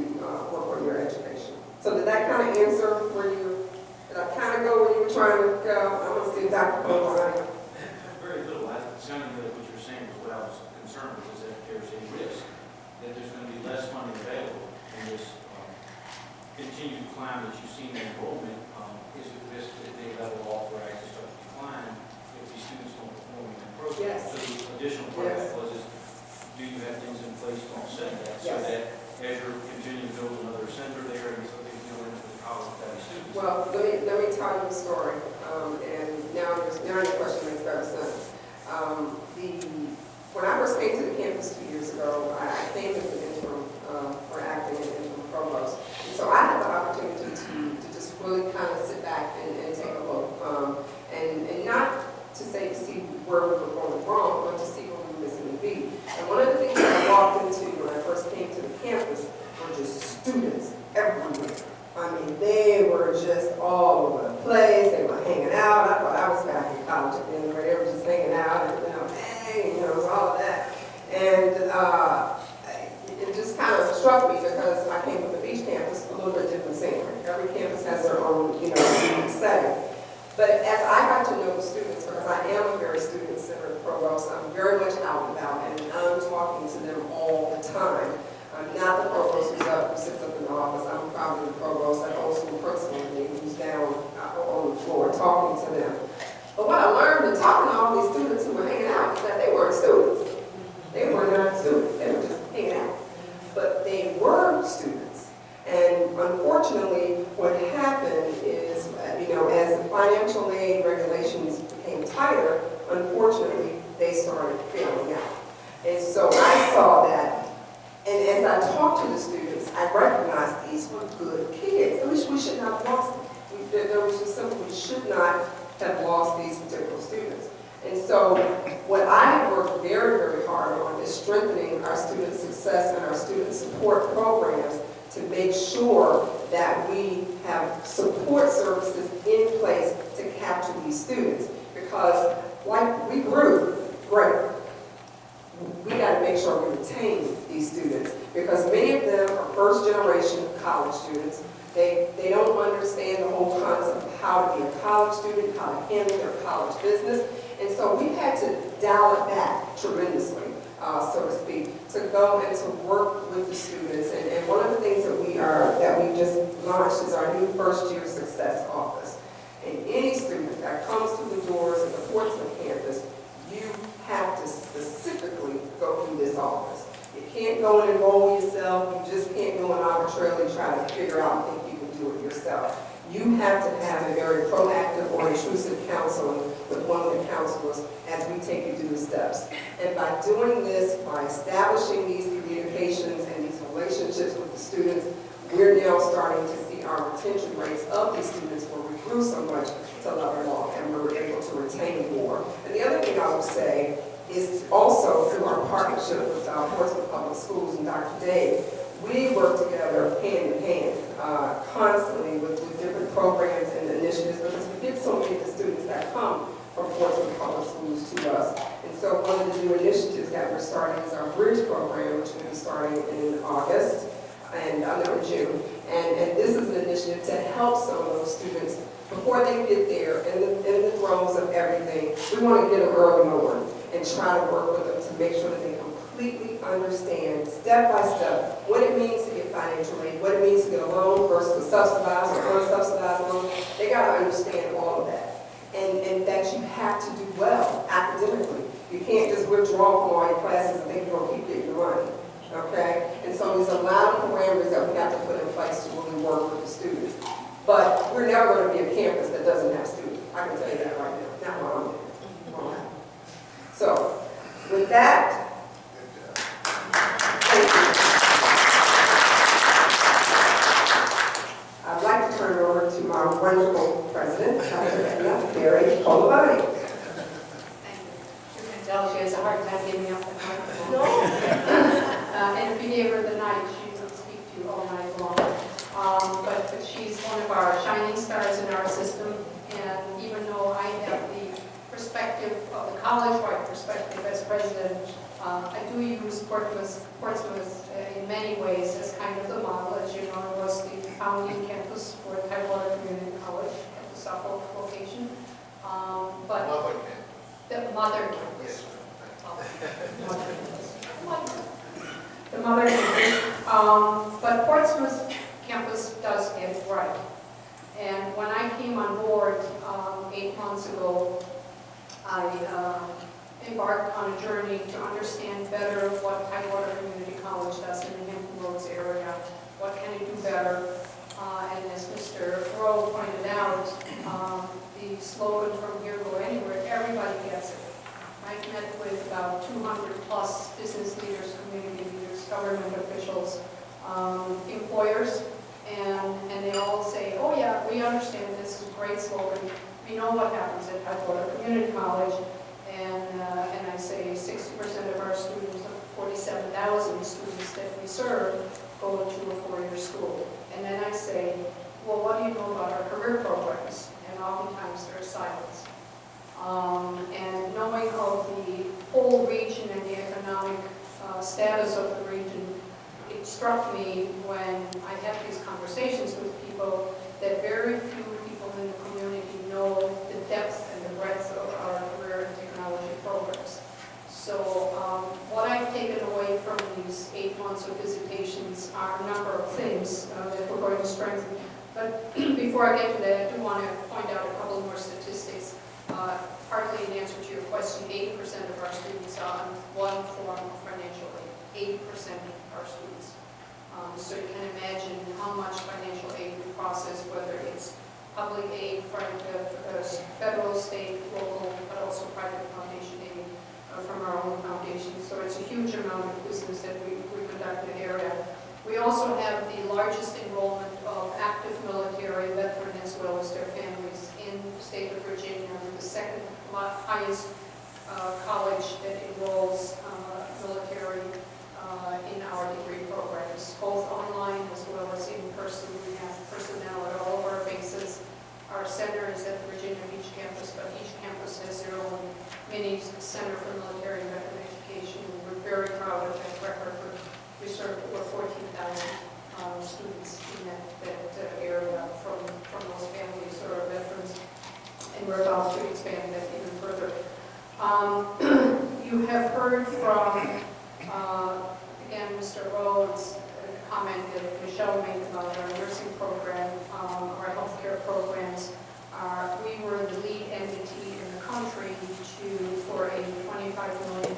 work on your education. So did that kind of answer where you? Did I kind of go where you were trying to go? I want to see if Dr. Cole was right. Very little. It sounded like what you're saying was what I was concerned with, is that there's a risk that there's going to be less funding available in this continued climb that you've seen in enrollment. Is it risk that they level off or actually start to decline if these students don't perform in the program? Yes. So the additional part of that was, do you have things in place to offset that? So Yes. that as you're continuing to build another center there and something going into the college with that students? Well, let me tell you a story, and now your question makes better sense. When I first came to the campus 2 years ago, I came as an interim for acting and interim provost. And so I had the opportunity to just really kind of sit back and take a look, and not to see where we were going wrong, but to see where we were missing the beat. And one of the things that I walked into when I first came to the campus were just students everywhere. I mean, they were just all over the place. They were hanging out. I thought I was back in college again, where they were just hanging out and, hey, all of that. And it just kind of struck me because I came from the beach campus, a little bit different scenery. Every campus has their own, unique setting. But as I got to know the students, because I am a very student-centered provost, I'm very much out and about, and I'm talking to them all the time. I'm not the provost who sits up in the office. I'm probably the provost at old school principal who's down on the floor talking to them. But what I learned in talking to all these students who were hanging out is that they weren't students. They were not students. They were just hanging out. But they were students. And unfortunately, what happened is, as the financial aid regulations became tighter, unfortunately, they started failing out. And so I saw that. And as I talked to the students, I recognized these were good kids. At least we should not have lost them. There was just something we should not have lost these particular students. And so what I have worked very, very hard on is strengthening our student success and our student support programs to make sure that we have support services in place to capture these students. Because like we grew, great. We got to make sure we retain these students because many of them are first generation college students. They don't understand the whole concept of how to be a college student, how to handle their college business. And so we've had to dial it back tremendously, so to speak, to go and to work with the students. And one of the things that we just launched is our new first year success office. And any student that comes through the doors of the Portsmouth campus, you have to specifically go through this office. You can't go and enroll yourself. You just can't go and arbitrarily try to figure out and think you can do it yourself. You have to have a very proactive or intrusive counseling with one of the counselors as we take you through the steps. And by doing this, by establishing these communications and these relationships with the students, we're now starting to see our retention rates of these students where we grew so much to level off and we were able to retain more. And the other thing I would say is also through our partnership with Portsmouth Public Schools and Dr. Dave, we work together hand in hand constantly with different programs and initiatives because we get so many of the students that come from Portsmouth Public Schools to us. And so one of the new initiatives that we're starting is our Bridge program, which will be starting in August, and no, in June. And this is an initiative to help some of those students before they get there in the throes of everything. We want to get them early on and try to work with them to make sure that they completely understand step by step what it means to get financial aid, what it means to get a loan versus a subsidized or unsubsidized loan. They got to understand all of that. And that you have to do well academically. You can't just withdraw from all your classes and think you're going to keep getting your money. Okay? And so there's a lot of parameters that we have to put in place to really work with the students. But we're never going to be a campus that doesn't have students. I can tell you that right now. Not while I'm there. So, with that, thank you. I'd like to turn it over to my wonderful president, Dr. Barry Colabani. Thank you. You can tell she has a hard time giving up the microphone. No. And if you gave her the night, she would speak to you all night long. But she's one of our shining stars in our system, and even though I have the perspective of the college-wide perspective as president, I do use Portsmouth in many ways as kind of the model. As you know, it was the founding campus for Tidewater Community College at the Suffolk location. But Mother campus. the mother campus. Yes. The mother campus. But Portsmouth campus does get it right. And when I came on board 8 months ago, I embarked on a journey to understand better what Tidewater Community College does in the Hampton Roads area. What can it do better? And as Mr. Rowe pointed out, the slogan "From here, go anywhere," everybody gets it. I've met with about 200 plus business leaders, community leaders, government officials, employers, and they all say, "Oh yeah, we understand this is a great slogan. We know what happens at Tidewater Community College." And I say 60% of our students, 47,000 students that we serve, go to a four-year school. And then I say, "Well, what do you know about our career programs?" And oftentimes there's silence. And knowing of the whole region and the economic status of the region, it struck me when I had these conversations with people that very few people in the community know the depth and the breadth of our career and technology programs. So what I've taken away from these 8 months of visitations are a number of things that we're going to strengthen. But before I get to that, I do want to point out a couple more statistics. Partly in answer to your question, 80% of our students are on one form of financial aid. 80% of our students. So you can imagine how much financial aid we process, whether it's public aid, federal, state, local, but also private foundation aid from our own foundation. So it's a huge amount of business that we conduct in the area. We also have the largest enrollment of active military veteran as well as their families in the state of Virginia. We're the second highest college that enrolls military in our degree programs, both online as well as in person. We have personnel at all of our bases. Our center is at the Virginia Beach campus, but each campus has their own mini center for military and veteran education. We're very proud of that record. We serve over 14,000 students in that area from those families who are veterans, and we're about to expand that even further. You have heard from, again, Mr. Rhodes' comment that Michelle made about our nursing program, our healthcare programs. We were the lead entity in the country for a $25 million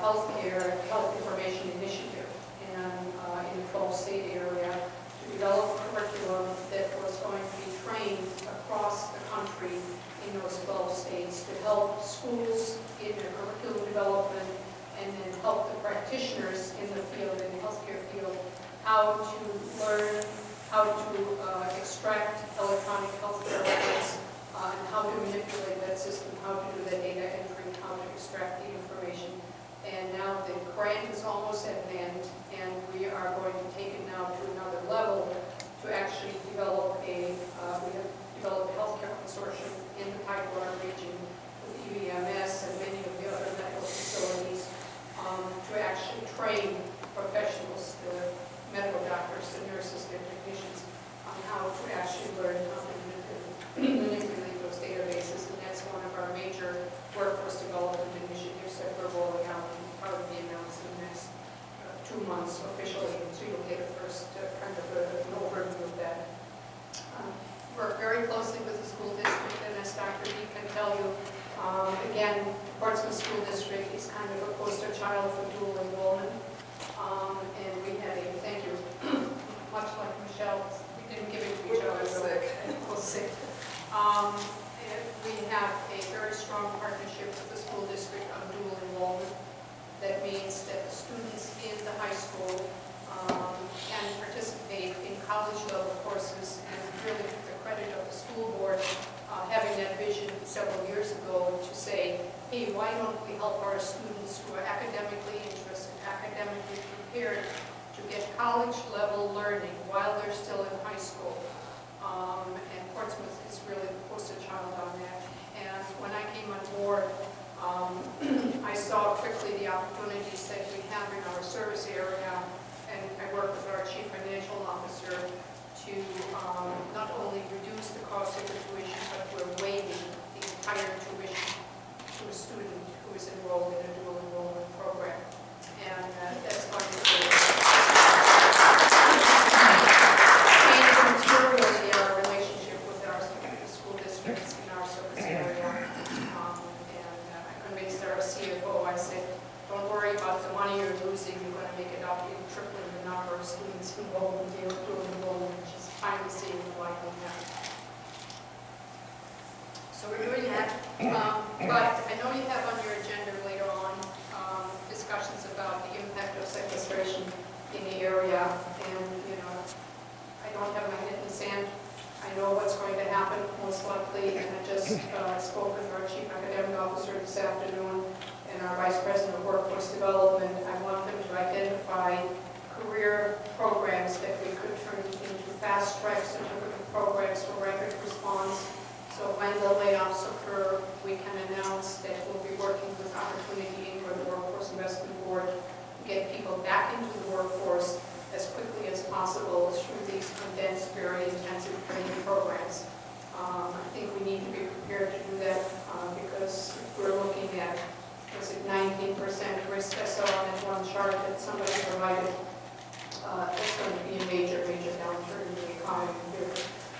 health information initiative in the 12-state area to develop a curriculum that was going to be trained across the country in those 12 states to help schools in their curriculum development and then help the practitioners in the field, in the healthcare field, how to learn how to extract electronic healthcare records and how to manipulate that system, how to do the data entry, how to extract the information. And now the grant is almost at an end, and we are going to take it now to another level to actually develop we have developed a healthcare consortium in the Tidewater region train professionals, the medical doctors, the nurses, the technicians, on how to actually learn how to manipulate those databases. And that's one of our major workforce development initiatives that we're rolling out and probably announced in the next 2 months officially. So you'll get a first kind of an overview of that. Work very closely with the school district, and as Dr. B can tell you, again, Portsmouth School District is kind of a poster child for dual enrollment. And we had a, thank you, much like Michelle, we didn't give it to each other. So we're sick. And we have a very strong partnership with the school district on dual enrollment. That means that the students in the high school can participate in college level courses, and really to the credit of the school board having that vision several years ago to say, hey, why don't we help our students who are academically interested, academically prepared to get college level learning while they're still in high school. And Portsmouth is really the poster child on that. And when I came on board, I saw quickly the opportunities that we have in our service area, and I worked with our chief financial officer to not only reduce the cost of the tuition, but we're waiving the entire tuition to a student who is enrolled in a dual enrollment program. And that's going to change materially our relationship with our school districts in our service area. And I convinced our CFO, I said, don't worry about the money you're losing, you're going to make it up in tripling the number of students enrolled in dual enrollment, which is finally seeing the light on that. So we're doing that. But I know you have on your agenda later on discussions about the impact of sequestration in the area. And, you know, I don't have my head in the sand. I know what's going to happen most likely, and I just spoke with our chief academic officer this afternoon and our vice president of workforce development. I want them to identify career programs that we could turn into fast track certificate programs for rapid response. So when the layoffs occur, we can announce that we'll be working with Opportunity Inc. or the Workforce Investment Board to get people back into the workforce as quickly as possible through these condensed, very intensive training programs. I think we need to be prepared to do that because we're looking at, was it 19% risk I saw on that one chart that somebody provided. It's going to be a major, major downturn in the economy here.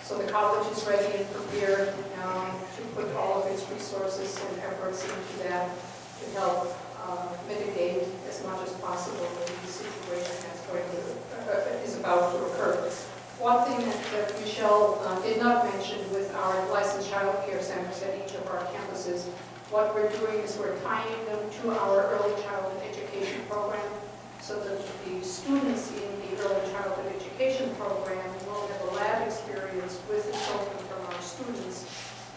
So the college is ready and prepared to put all of its resources and efforts into that to help mitigate as much as possible the situation that's is about to occur. One thing that Michelle did not mention with our licensed child care centers at each of our campuses, what we're doing is we're tying them to our early childhood education program so that the students in the early childhood education program will have a lab experience with the children from our students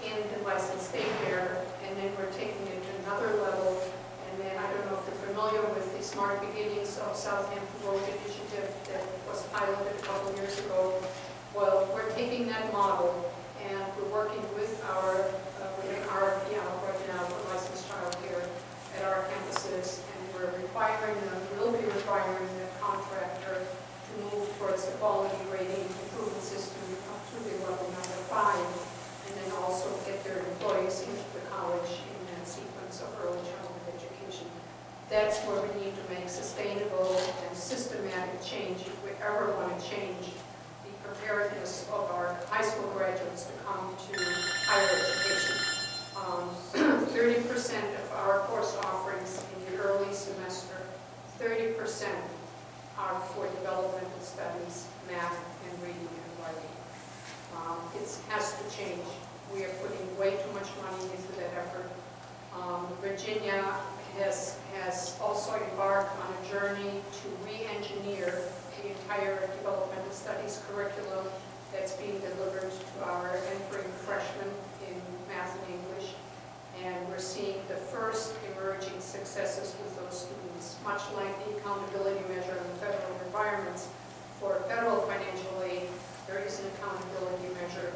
in the licensed daycare, and then we're taking it to another level. And then I don't know if you're familiar with the Smart Beginnings of Southampton World Initiative that was piloted a couple years ago. Well, we're taking that model and we're working with our RFP out right now for licensed child care at our campuses, and we're requiring them, will be requiring the contractor to move towards the quality rating improvement system up to the level number 5, and then also get their employees into the college in that sequence of early childhood education. That's where we need to make sustainable and systematic change if we ever want to change the preparedness of our high school graduates to come to higher education. 30% of our course offerings in the early semester, 30% are for developmental studies, math, and reading and writing. It has to change. We are putting way too much money into that effort. Virginia has also embarked on a journey to re-engineer the entire developmental studies curriculum that's being delivered to our entering freshmen in math and English. And we're seeing the first emerging successes with those students, much like the accountability measure in the federal requirements. For federal financial aid, there is an accountability measure.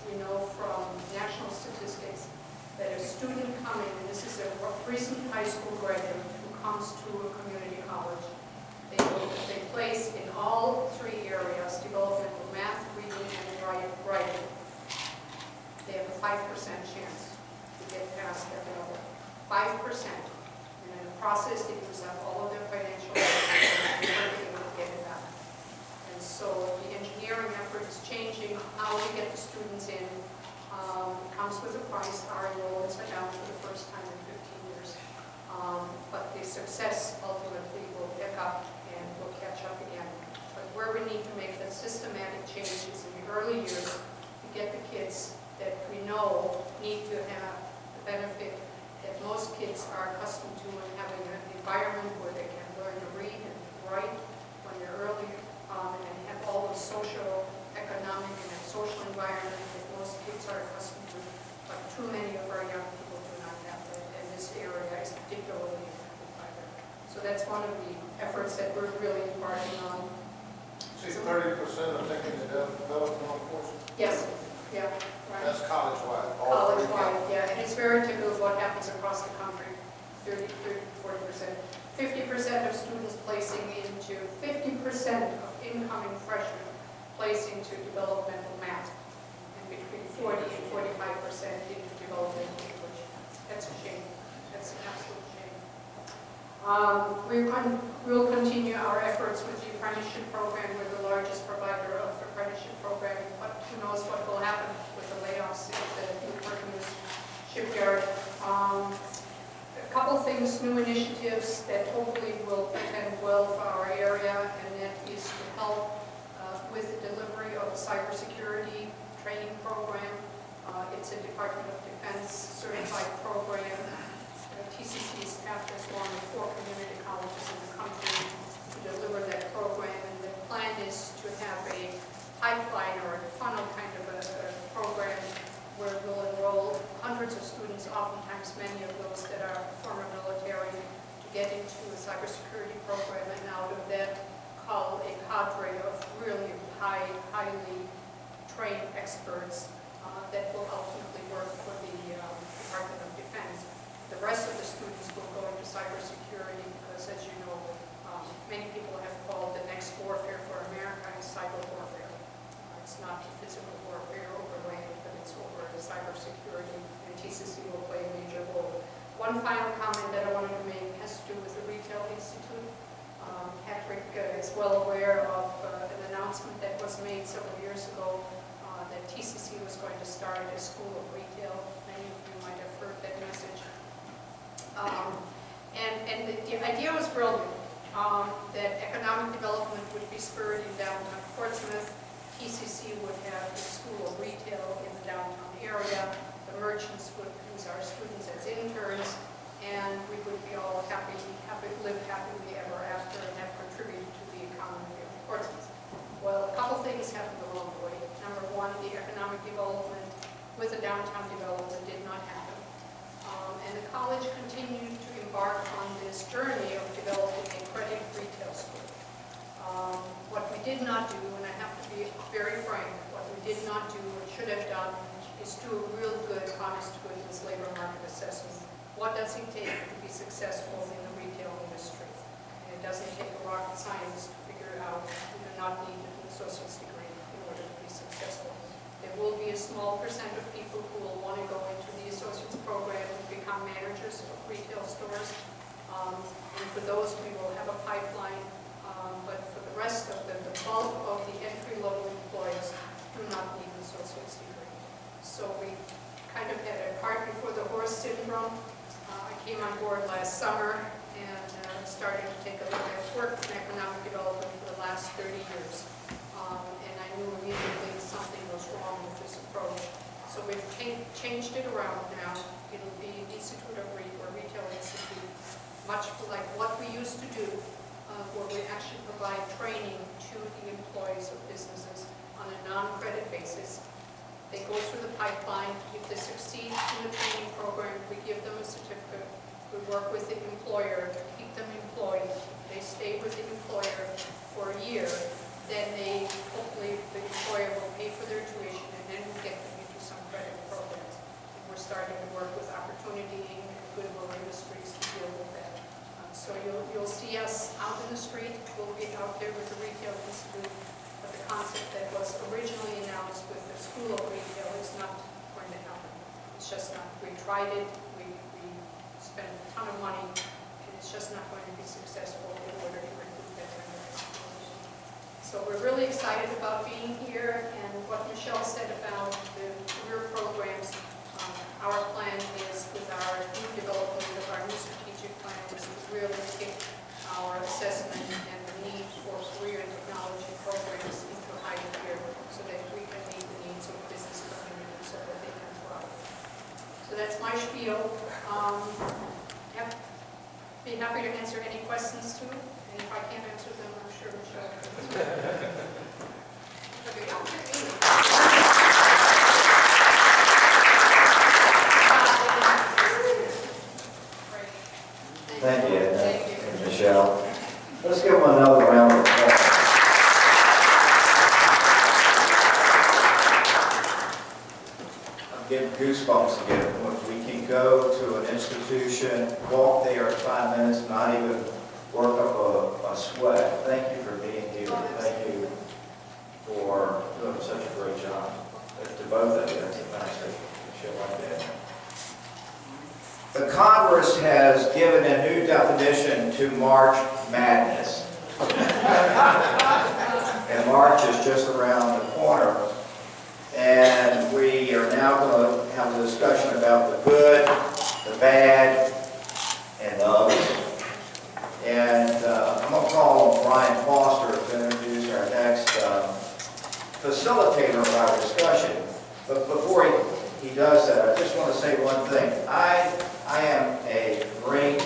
We know from national statistics that a student coming, and this is a recent high school graduate who comes to a community college, that we're really embarking on. See, 30% are thinking of developmental courses. Yes, yeah, right. That's college-wide. all three College-wide, yeah, and it's very typical of what happens across the country, 30, 40%. 50% of students placing into, 50% of incoming freshmen placing to developmental math, and between 40 and 45% into developmental English. That's a shame. That's an absolute shame. We'll continue our efforts with the apprenticeship program. We're the largest provider of the apprenticeship program, but who knows what will happen with the layoffs at the Newport News shipyard. A couple things, new initiatives that hopefully will portend well for our area, and that is to help with the delivery of a cybersecurity training program. It's a Department of Defense certified program. TCC is tapped as one of 4 community colleges in the country to deliver that program, and the plan is to have a pipeline or a funnel kind of a program where we'll enroll hundreds of students, oftentimes many of those that are former military, to get into a cybersecurity program, and out of that cull a cadre of really highly trained experts that will ultimately work for the Department of Defense. The rest of the students will go into cybersecurity because, as you know, many people have called the next warfare for America is cyber warfare. It's not physical warfare over land, but it's over the cybersecurity, and TCC will play a major role. One final comment that I wanted to make has to do with the Retail Institute. Patrick is well aware of an announcement that was made several years ago that TCC was going to start a school of retail. Many of you might have heard that message. And the idea was brilliant, that economic development would be spurred in downtown Portsmouth. TCC would have a school of retail in the downtown area. The merchants would use our students as interns, and we would be all live happily ever after and have contributed to the economy of Portsmouth. Well, a couple things happened along the way. Number one, the economic development with the downtown development did not happen. And the college continued to embark on this journey of developing a credit retail school. What we did not do, and I have to be very frank, what we did not do or should have done is do a real good, honest to goodness labor market assessment. What does it take to be successful in the retail industry? And it doesn't take a rocket scientist to figure it out. You do not need an associate's degree in order to be successful. There will be a small percent of people who will want to go into the associate's program and become managers of retail stores. And for those, we will have a pipeline. But for the rest of the bulk of the entry-level employees do not need an associate's degree. So we kind of had a cart before the horse syndrome. I came on board last summer and started to take a look at work in economic development for the last 30 years. And I knew immediately something was wrong with this approach. So we've changed it around now. It'll be Institute of Retail Institute, much like what we used to do, where we actually provide training to the employees of businesses on a non-credit basis. They go through the pipeline. If they succeed in the training program, we give them a certificate. We work with the employer to keep them employed. If they stay with the employer for a year, then hopefully the employer will pay for their tuition, and then we get them into some credit programs. And we're starting to work with Opportunity Inc. and Goodwill Industries to deal with that. So you'll see us out in the street. We'll be out there with the Retail Institute. But the concept that was originally announced with the School of Retail is not going to happen. It's just not. We tried it. We spent a ton of money, and it's just not going to be successful in order to recruit that kind of population. So we're really excited about being here, and what Michelle said about the career programs. Our plan is, with our new development of our new strategic plan, is to really kick our assessment and the need for career and technology programs into high gear so that we can meet the needs of the business community so that they can thrive. So that's my spiel. Be happy to answer any questions too, and if I can't answer them, I'm sure Michelle can. Thank you, Michelle. Let's give them a another round of applause. I'm getting goosebumps again. When we can go to an institution, walk there in 5 minutes, not even work up a sweat. Thank you for being here. Thank you for doing such a great job. To both of you, that's a nice show like that. The Congress has given a new definition to March Madness. And March is just around the corner. And we are now going to have a discussion about the good, the bad, and the ugly. And I'm going to call on Brian Foster to introduce our next facilitator of our discussion. But before he does that, I just want to say one thing. I am a great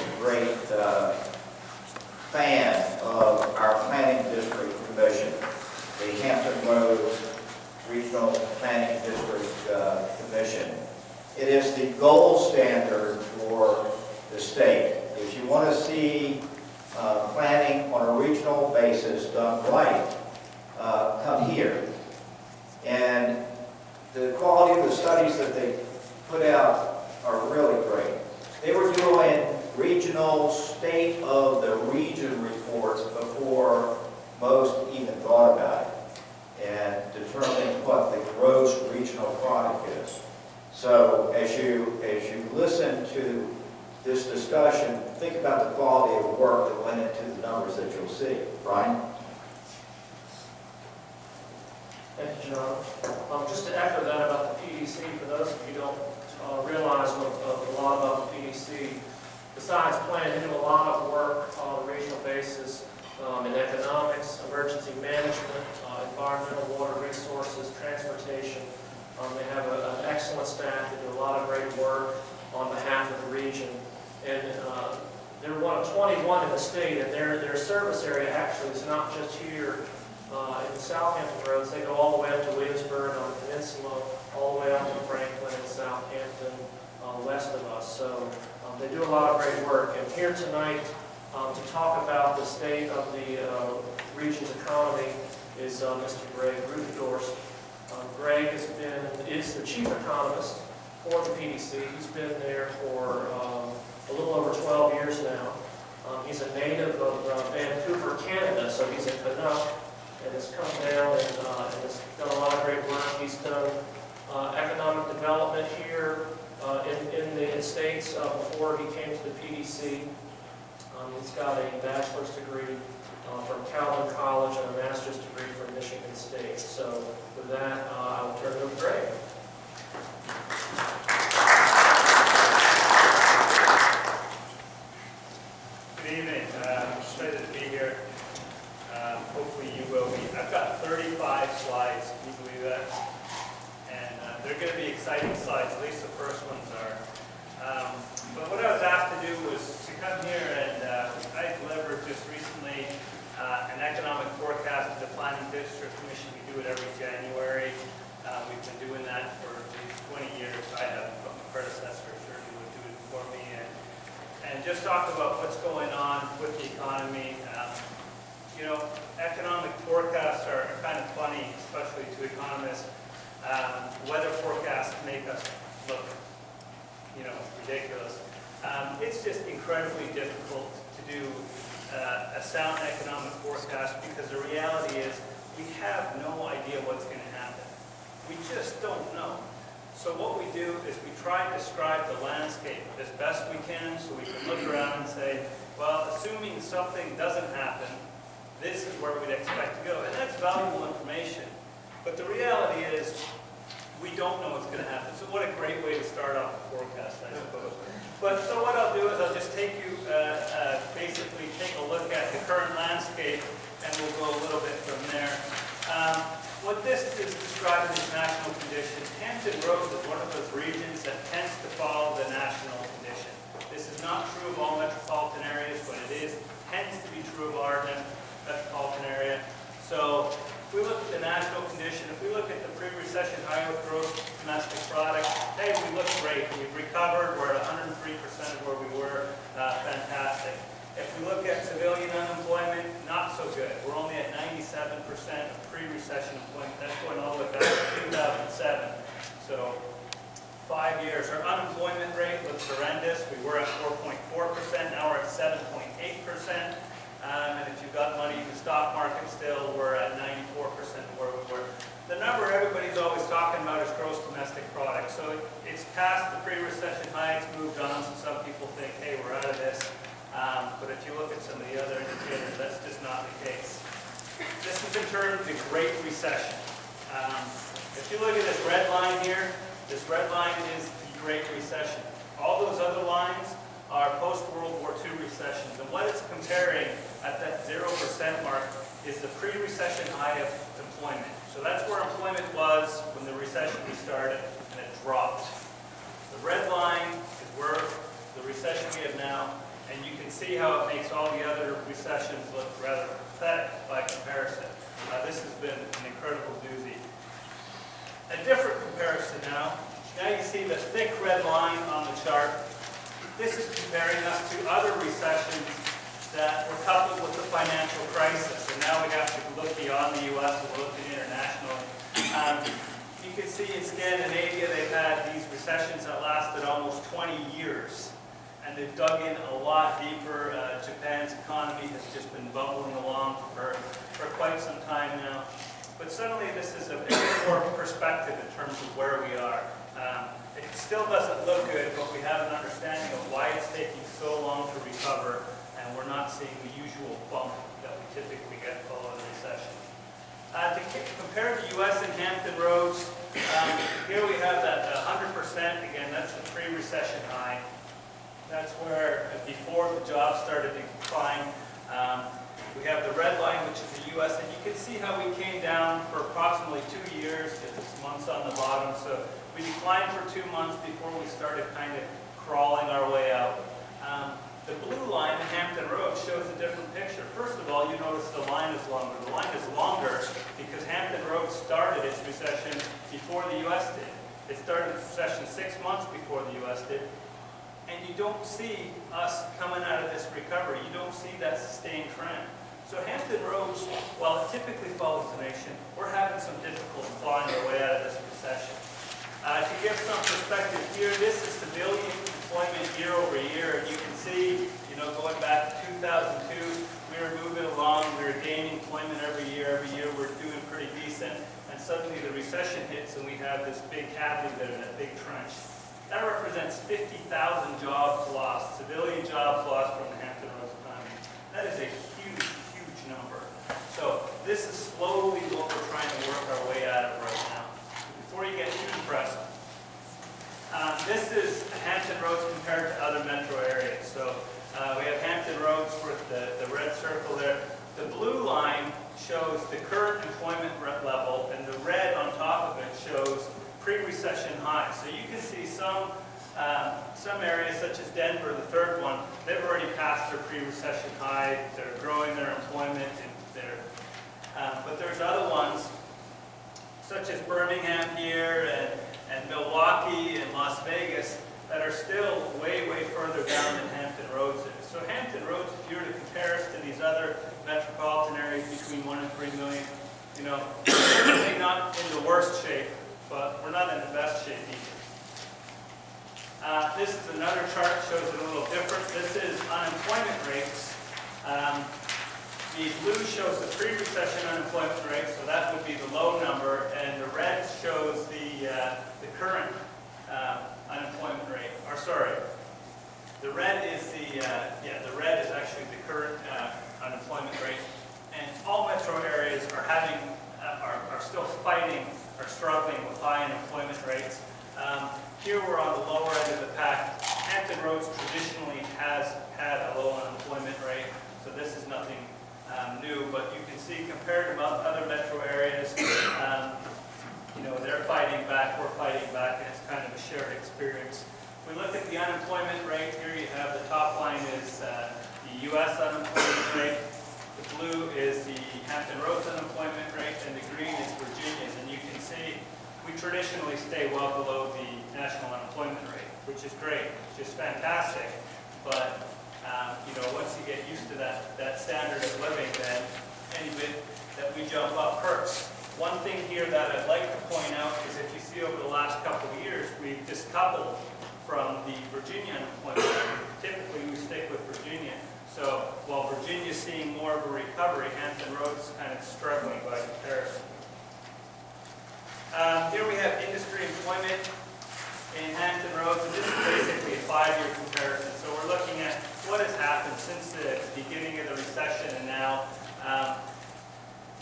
fan of our Planning District Commission, the Hampton Roads Regional Planning District Commission. It is the gold standard for the state. If you want to see planning on a regional basis done right, come here. And the quality of the studies that they put out are really great. They were doing regional state of the region reports before most even thought about it, and determining what the gross regional product is. So as you listen to this discussion, think about the quality of the work that went into the numbers that you'll see. Brian? Thank you, John. Just to echo that about the PDC, for those of you who don't realize a lot about the PDC, besides planning, they do a lot of work on a regional basis in economics, emergency management, environmental, water resources, transportation. They have an excellent staff that do a lot of great work on behalf of the region. And they're one of 21 in the state, and their service area actually is not just here in the Southampton roads. They go all the way up to Williamsburg on the peninsula, all the way up to Franklin and Southampton, west of us. So they do a lot of great work. And here tonight to talk about the state of the region's economy is Mr. Greg Ruthendorst. Greg is the chief economist for the PDC. He's been there for a little over 12 years now. He's a native of Vancouver, Canada, so he's a Canuck, and has come down and has done a lot of great work. He's done economic development here in the States before he came to the PDC. He's got a bachelor's degree from Calvin College and a master's degree from Michigan State. So with that, I will turn it over to Greg. Good evening. I'm excited to be here. Hopefully you will be. I've got 35 slides. Can you believe that? And they're going to be exciting slides. At least the first ones are. But what I was asked to do was to come here and I delivered just recently an economic forecast to the Planning District Commission. We do it every January. We've been doing that for at least 20 years. I have, but my predecessor certainly was doing it before me. And just talk about what's going on with the economy. You know, economic forecasts are kind of funny, especially to economists. Weather forecasts make us look, you know, ridiculous. It's just incredibly difficult to do a sound economic forecast because the reality is we have no idea what's going to happen. We just don't know. So what we do is we try to describe the landscape as best we can so we can look around and say, well, assuming something doesn't happen, this is where we'd expect to go. And that's valuable information. But the reality is we don't know what's going to happen. So what a great way to start off a forecast, I suppose. But so what I'll do is I'll just take you, basically take a look at the current landscape and we'll go a little bit from there. What this is describing as national condition. Hampton Roads is one of those regions that tends to follow the national condition. This is not true of all metropolitan areas, but it tends to be true of our metropolitan area. So if we look at the national condition, if we look at the pre-recession high gross domestic product, hey, we look great. We've recovered. We're at 103% of where we were. Fantastic. If we look at civilian unemployment, not so good. good. We're only at 97% of pre-recession employment. That's going all the way back to 2007. So 5 years. Our unemployment rate looks horrendous. We were at 4.4%. Now we're at 7.8%. And if you've got money in the stock market still, we're at 94% of where we were. The number everybody's always talking about is gross domestic product. So it's past the pre-recession high, it's moved on, so some people think, hey, we're out of this. But if you look at some of the other indicators, that's just not the case. This is in terms of the Great Recession. If you look at this red line here, this red line is the Great Recession. All those other lines are post-World War II recessions. And what it's comparing at that 0% mark is the pre-recession high of employment. So that's where employment was when the recession started, and it dropped. The red line is where the recession we have now, and you can see how it makes all the other recessions look rather pathetic by comparison. This has been an incredible doozy. A different comparison now. Now you see the thick red line on the chart. This is comparing us to other recessions that were coupled with the financial crisis. And now we have to look beyond the U.S. and look internationally. You can see in Scandinavia they've had these recessions that lasted almost 20 years. And they've dug in a lot deeper. Japan's economy has just been bubbling along for quite some time now. But suddenly this is a bit more perspective in terms of where we are. It still doesn't look good, but we have an understanding of why it's taking so long to recover, and we're not seeing the usual bump that we typically get following a recession. To compare the U.S. and Hampton Roads, here we have that 100%. Again, that's the pre-recession high. That's where before the jobs started to decline. We have the red line, which is the U.S., and you can see how we came down for approximately 2 years. It's months on the bottom, so we declined for 2 months before we started kind of crawling our way out. The blue line in Hampton Roads shows a different picture. First of all, you notice the line is longer. The line is longer because Hampton Roads started its recession before the U.S. did. It started its recession 6 months before the U.S. did. And you don't see us coming out of this recovery. You don't see that sustained trend. So Hampton Roads, while it typically follows the nation, we're having some difficulty clawing our way out of this recession. To give some perspective here, this is civilian employment year over year, and you can see, going back to 2002, we were moving along, we were gaining employment every year we're doing pretty decent, and suddenly the recession hits and we have this big cavity there, that big trench. That represents 50,000 jobs lost, civilian jobs lost from the Hampton Roads economy. That is a huge, huge number. So this is slowly what we're trying to work our way out of right now. Before you get too depressed, this is Hampton Roads compared to other metro areas. So we have Hampton Roads with the red circle there. The blue line shows the current employment level, and the red on top of it shows pre-recession highs. So you can see some areas, such as Denver, the third one, they've already passed their pre-recession high. They're growing their employment, but there's other ones, such as Birmingham here and Milwaukee and Las Vegas, that are still way, way further down than Hampton Roads is. So Hampton Roads, if you were to compare us to these other metropolitan areas between 1 and 3 million, we're certainly not in the worst shape, but we're not in the best shape either. This is another chart, shows it a little different. This is unemployment rates. The blue shows the pre-recession unemployment rate, so that would be the low number, and the red shows the current unemployment rate. Or sorry, the red is the red is actually the current unemployment rate, and all metro areas are still fighting or struggling with high unemployment rates. Here we're on the lower end of the pack. Hampton Roads traditionally has had a low unemployment rate, so this is nothing new, but you can see compared to other metro areas, they're fighting back, we're fighting back, and it's kind of a shared experience. If we look at the unemployment rate, here you have the top line is the U.S. unemployment rate, the blue is the Hampton Roads unemployment rate, and the green is Virginia's, and you can see we traditionally stay well below the national unemployment rate, which is great, it's just fantastic, but once you get used to that standard of living, then, and here that I'd like to point out is if you see over the last couple of years, we've decoupled from the Virginia unemployment rate. Typically, we stick with Virginia. So while Virginia's seeing more of a recovery, Hampton Roads is kind of struggling by comparison. Here we have industry employment in Hampton Roads, and this is basically a 5-year comparison. So we're looking at what has happened since the beginning of the recession and now.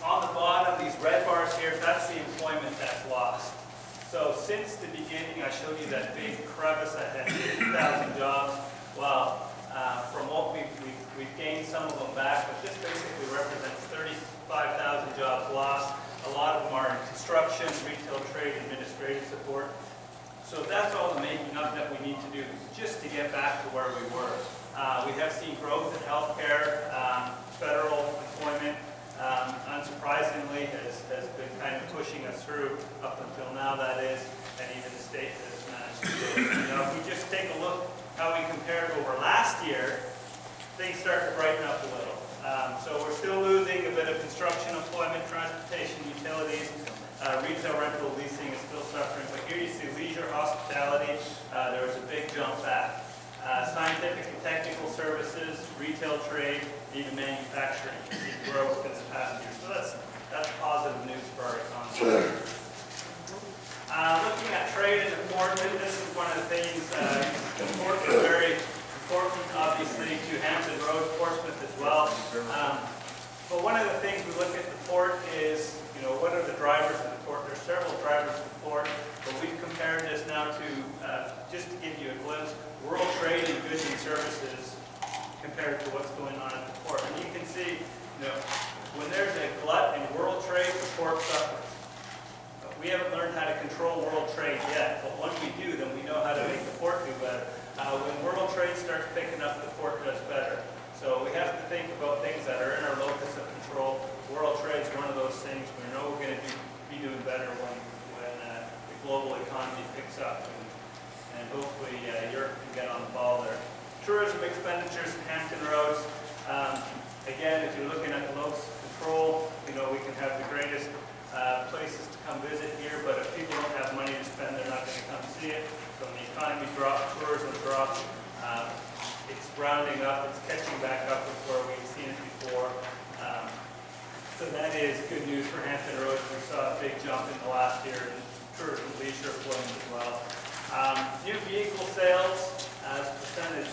On the bottom, these red bars here, that's the employment that's lost. So since the beginning, I showed you that big crevice that had 50,000 jobs. Well, from what we've gained some of them back, but this basically represents 35,000 jobs lost. A lot of them are in construction, retail, trade, administrative support. So that's all the making up that we need to do just to get back to where we were. We have seen growth in healthcare, federal employment. Unsurprisingly, has been kind of pushing us through up until now, that is, and even the state has managed to do it. You know, if we just take a look how we compared over last year, things start to brighten up a little. So we're still losing a bit of construction employment, transportation, utilities, retail, rental, leasing is still suffering. But here you see leisure, hospitality, there was a big jump back. Scientific and technical services, retail, trade, even manufacturing, you see growth in the past year. So that's positive news for our economy. Looking at trade and employment, this is one of the things very important, obviously, to Hampton Roads, Portsmouth as well. But one of the things we look at the port is, you know, what are the drivers of the port? There's several drivers of the port, but we've compared this now to, just to give you a glimpse, world trade in goods and services compared to what's going on at the port. And you can see, you know, when there's a glut in world trade, the port suffers. We haven't learned how to control world trade yet, but when we do, then we know how to make the port do better. When world trade starts picking up, the port does better. So we have to think about things that are in our locus of control. World trade is one of those things we know we're going to be doing better when the global economy picks up. And hopefully Europe can get on the ball there. Tourism expenditures in Hampton Roads. Again, if you're looking at the locus of control, you know, we can have the greatest places to come visit here, but if people don't have money to spend, they're not going to come see it. So when the economy drops, tourism drops, it's rounding up, it's catching back up with where we've seen it before. So that is good news for Hampton Roads. We saw a big jump in the last year in tourism leisure employment as well. New vehicle sales as a percentage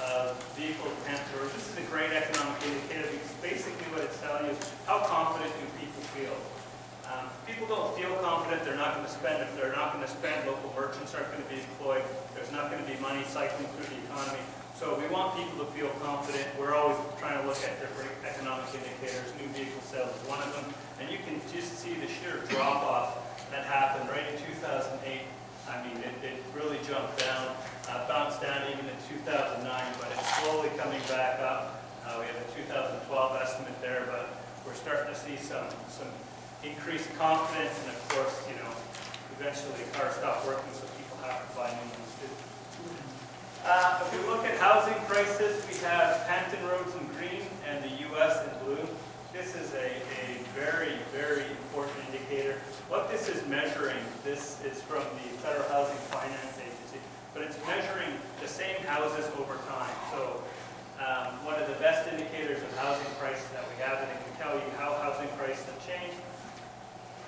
of vehicles in Hampton Roads. This is a great economic indicator because basically what it's telling you is how confident do people feel. If people don't feel confident, they're not going to spend. If they're not going to spend, local merchants aren't going to be employed. There's not going to be money cycling through the economy. So we want people to feel confident. We're always trying to look at different economic indicators. New vehicle sales is one of them. And you can just see the sheer drop-off that happened right in 2008. I mean, it really jumped down, bounced down even in 2009, but it's slowly coming back up. We have a 2012 estimate there, but we're starting to see some increased confidence, and of course, you know, eventually cars stop working, so people have to buy new ones too. If we look at housing prices, we have Hampton Roads in green and the U.S. in blue. This is a very, very important indicator. What this is measuring, this is from the Federal Housing Finance Agency, but it's measuring the same houses over time. So one of the best indicators of housing prices that we have, and it can tell you how housing prices have changed.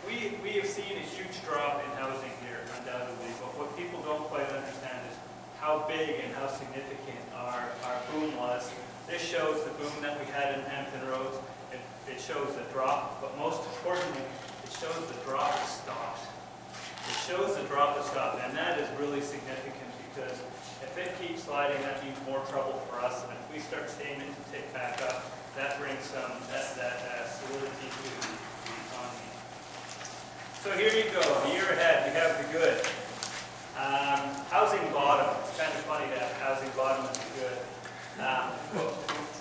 We have seen a huge drop in housing here, undoubtedly, but what people don't quite understand is how big and how significant our boom was. This shows the boom that we had in Hampton Roads. It shows the drop, but most importantly, it shows the drop has stopped. It shows the drop has stopped, and that is really significant because if it keeps sliding, that means more trouble for us, and if we start seeing it tick back up, that brings some solidity to the economy. So here you go, a year ahead, we have the good. Housing bottom. It's kind of funny to have housing bottom as the good.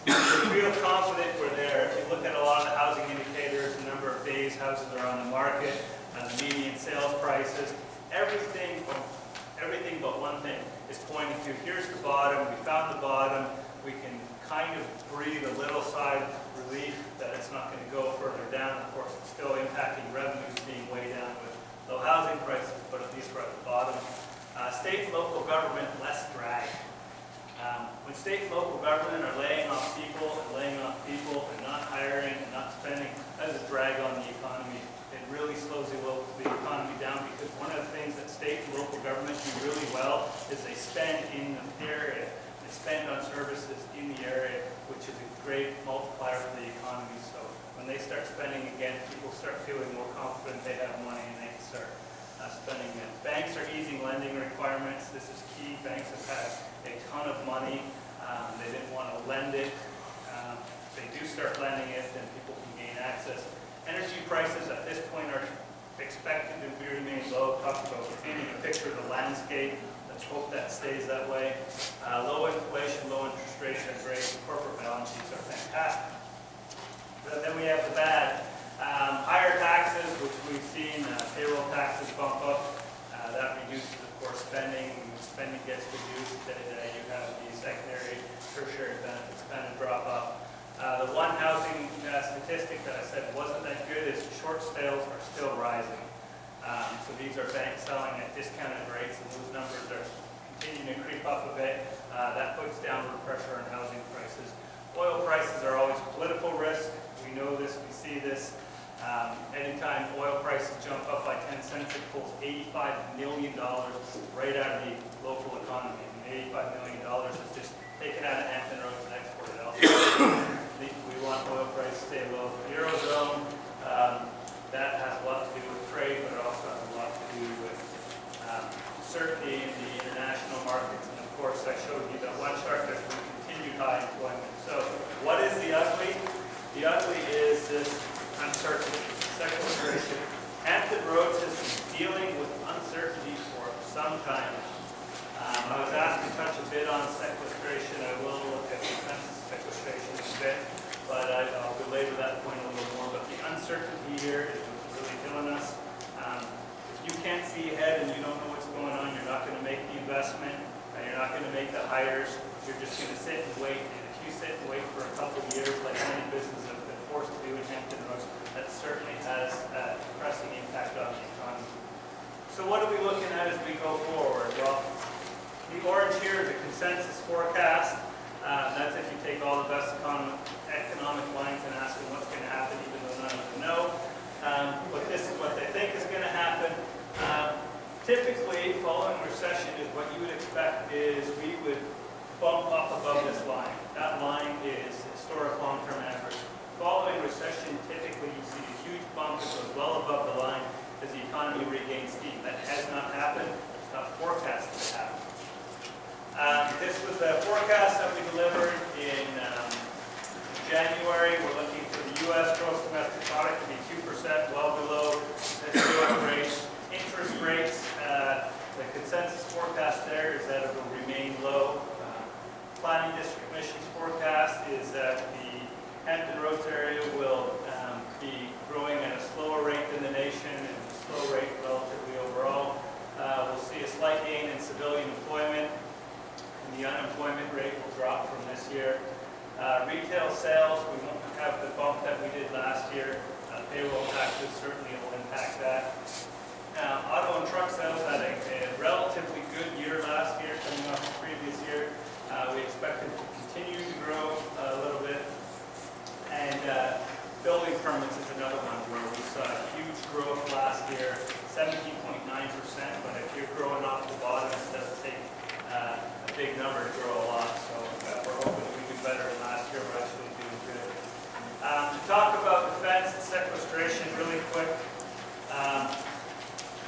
We feel confident we're there. If you look at a lot of the housing indicators, the number of days houses are on the market, the median sales prices, everything but one thing is pointing to here's the bottom, we found the bottom, we can kind of breathe a little sigh of relief that it's not going to go further down. Of course, it's still impacting revenues being way government, less drag. When state and local government are laying off people and not hiring and not spending, that is a drag on the economy. It really slows the economy down, because one of the things that state and local government do really well is they spend in the area. They spend on services in the area, which is a great multiplier for the economy. So when they start spending again, people start feeling more confident they have money and they can start spending again. Banks are easing lending requirements. This is key. Banks have had a ton of money. They didn't want to lend it. They do start lending it, then people can gain access. Energy prices at this point are expected to remain low. Talk about painting a picture of the landscape. Let's hope that stays that way. Low inflation, low interest rates are great. Corporate balance sheets are fantastic. But then we have the bad. Higher taxes, which we've seen, payroll taxes bump up. That reduces, of course, spending. When spending gets reduced, you have the secondary, tertiary benefits kind of drop off. The one housing statistic that I said wasn't that good is short sales are still rising. So these are banks selling at discounted rates, and those numbers are continuing to creep up a bit. That puts downward pressure on housing prices. Oil prices are always political risk. We know this, we see this. Anytime oil prices jump up by 10 cents, it pulls $85 million right out of the local economy. And $85 million is just taken out of Hampton Roads and exported elsewhere. We want oil prices to stay low. The Eurozone, that has a lot to do with trade, but it also has a lot to do with certainty in the international markets. And of course, I showed you that one chart, there's been continued high employment. So what is the ugly? The ugly is this uncertainty, sequestration. Hampton Roads has been dealing with uncertainty for some time. I was asked to touch a bit on sequestration. I will look at defense sequestration in a bit, but I'll belabor that point a little more. But the uncertainty here is what's really killing us. If you can't see ahead and you don't know what's going on, you're not going to make the investment, and you're not going to make the hires. You're just going to sit and wait. And if you sit and wait for a couple of years, like many businesses have been forced to do in Hampton Roads, that certainly has a depressing impact on the economy. So what are we looking at as we go forward? Well, the orange here is a consensus forecast. That's if you take all the best economic lines and ask them what's going to happen, even though none of them know. But this is what they think is going to happen. Typically, following recession is what you would expect is we would bump up above this line. That line is historic long-term average. Following recession, typically you see a huge bump that goes well above the line as the economy regains steam. That has not happened. It's not forecasted to happen. This was the forecast that we delivered in January. We're looking for the U.S. gross domestic product to be 2%, well below historic rates. Interest rates, the consensus forecast there is that it will remain low. Planning District Commission's forecast is that the Hampton Roads area will be growing at a slower rate than the nation, and a slow rate relatively overall. We'll see a slight gain in civilian employment, and the unemployment rate will drop from this year. Retail sales, we won't have the bump that we did last year. Payroll taxes certainly will impact that. Auto and truck sales had a relatively good year last year, coming off the previous year. We expect it to continue to grow a little bit. And building permits is another one where we saw huge growth last year, 17.9%, but if you're growing off the bottom, it doesn't take a big number to grow a lot. So we're hoping we do better than last year. We're actually doing good. To talk about defense and sequestration really quick.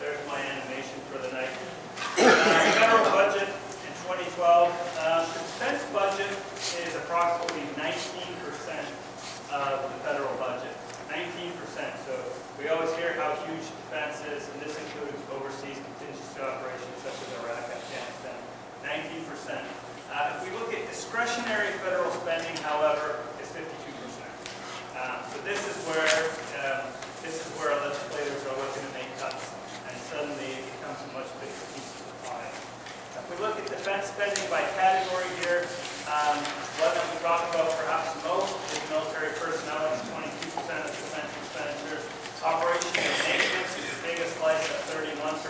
There's my animation for the night. Federal budget in 2012. The defense budget is approximately 19% of the federal budget. 19%. So we always hear how huge defense is, and this includes overseas contingency operations such as Iraq, Afghanistan. 19%. If we look at discretionary federal spending, however, it's 52%. So this is where our legislators are looking to make cuts, and suddenly it becomes a much bigger piece of the pie. If we look at defense spending by category here, one that we talk about perhaps most is military personnel. It's 22% of defense expenditures. Operations and maintenance is the biggest slice at 31%.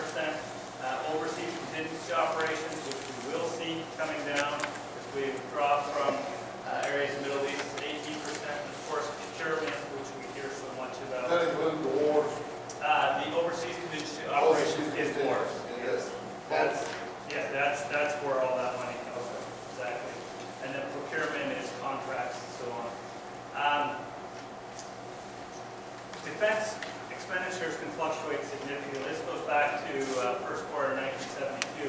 Overseas contingency operations, which is defense expenditures can fluctuate significantly. This goes back to first quarter 1972.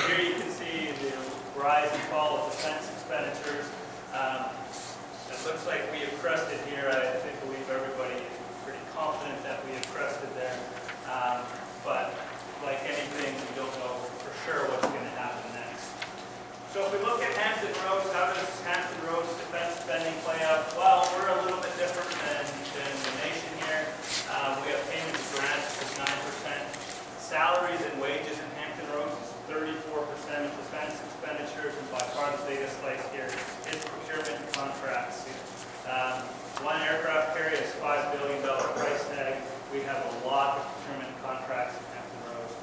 Here you can see the rise and fall of defense expenditures. It looks like we have crested here. I believe everybody is pretty confident that we have crested there. But like anything, we don't know for sure what's going to happen next. So if we look at Hampton Roads, how does Hampton Roads defense spending play out? Well, we're a little bit different than the nation here. We have payments of grants of 9%. Salaries and wages in Hampton Roads is 34% of defense expenditures, and by far the biggest slice here is procurement and contracts. One aircraft carrier is $5 billion price tag. We have a lot of procurement contracts in Hampton Roads,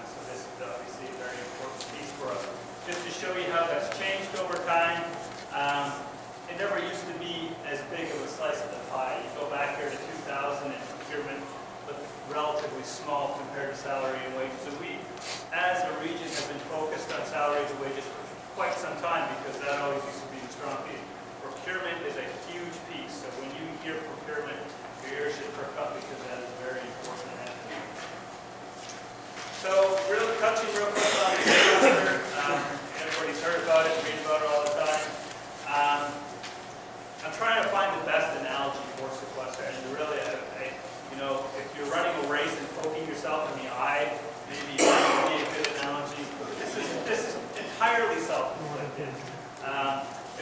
so this is obviously a very important piece for us. Just to show you how that's changed over time, it never used to be as big of a slice of the pie. You go back here to 2000 and procurement looked relatively small compared to salary and wages. So we, as a region, have been focused on salaries and wages for quite some time because that always used to be a strong piece. Procurement is a huge piece, so when you hear procurement, your ears should perk up because that is very important. So, really touching real quick on the sequester. Everybody's heard about it, read about it all the time. I'm trying to find the best analogy for sequester, and really, you know, if you're running a race and poking yourself in the eye, maybe that would be a good analogy. This is entirely self-inflicted.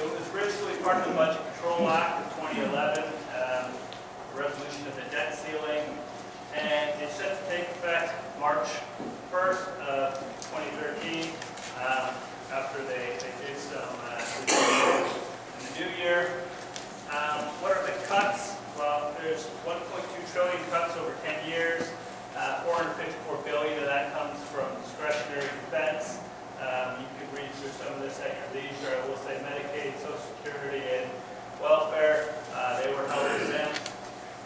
It was originally part of the Budget Control Act of 2011, resolution of the debt ceiling, and it's set to take effect March 1st of 2013, after they did some in the new year. What are the cuts? Well, there's 1.2 trillion cuts over 10 years. 454 billion of that comes from discretionary defense. You can read through some of this at your leisure. I will say Medicaid, Social Security, and welfare, they were held exempt.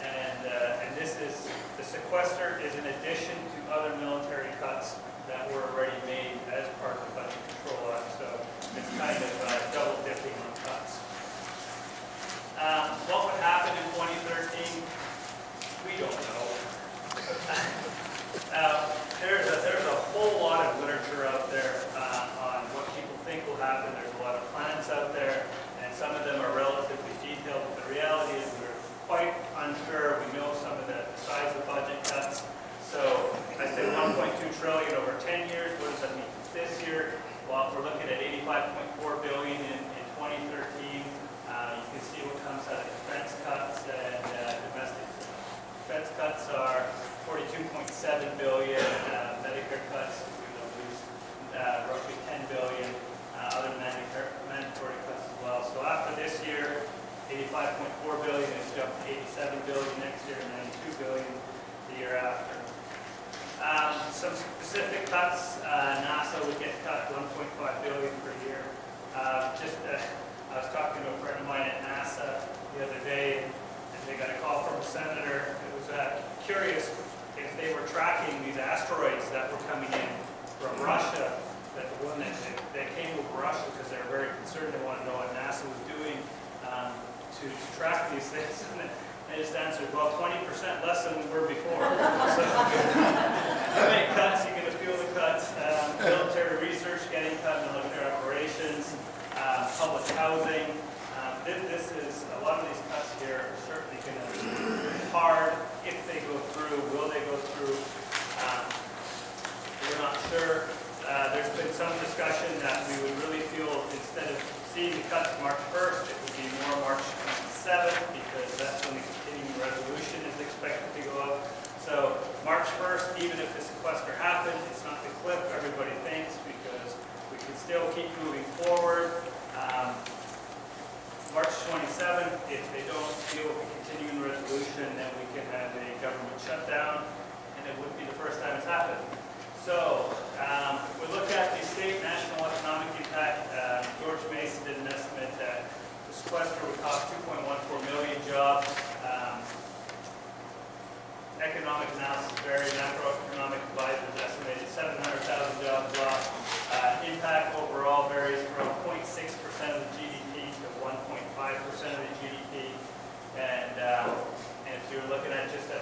And this is, the sequester is in addition to other military cuts that were already made as part of the Budget Control Act. So it's kind of double dipping on cuts. What would happen in 2013? We don't know. There's a whole lot of literature out there on what people think will happen. There's a lot of plans out there, and some of them are relatively detailed, but the reality is we're quite unsure. We know some of the size of budget cuts. So I said 1.2 trillion over 10 years. What does that mean this year? Well, we're looking at 85.4 billion in 2013. You can see what comes out of defense cuts and domestic. Defense cuts are 42.7 billion. Medicare cuts, we will lose roughly 10 billion. Other mandatory cuts as well. So after this year, 85.4 billion is jumped to 87 billion next year and 92 billion the year after. Some specific cuts, NASA would get cut 1.5 billion per year. I was talking to a friend of mine at NASA the other day, and they got a call from a senator. It was curious if they were tracking these asteroids that were coming in from Russia, that the one that came over Russia, because they were very concerned. They wanted to know what NASA was doing to track these things. And I just answered, well, 20% less than we were before. So, how many cuts? You're going to feel the cuts. Military research getting cut, military operations, public housing. This is, a lot of these cuts here are certainly going to be hard if they go through. Will they go through? We're not sure. There's been some discussion that we would really feel, instead of seeing the cuts March 1st, it would be more March 27th, because that's when the continuing resolution is expected to go up. So March 1st, even if the sequester happens, it's not the cliff everybody thinks, because we can still keep moving forward. March 27th, if they don't deal with the continuing resolution, then we can have a government shutdown, and it wouldn't be the first time it's happened. So, if we look at the state national economic impact, George Mason did an estimate that the sequester would cost 2.14 million jobs. Economic analysis vary. Macroeconomic advisors estimated 700,000 jobs lost. Impact overall varies from 0.6% of the GDP to 1.5% of the GDP. And if you're looking at just at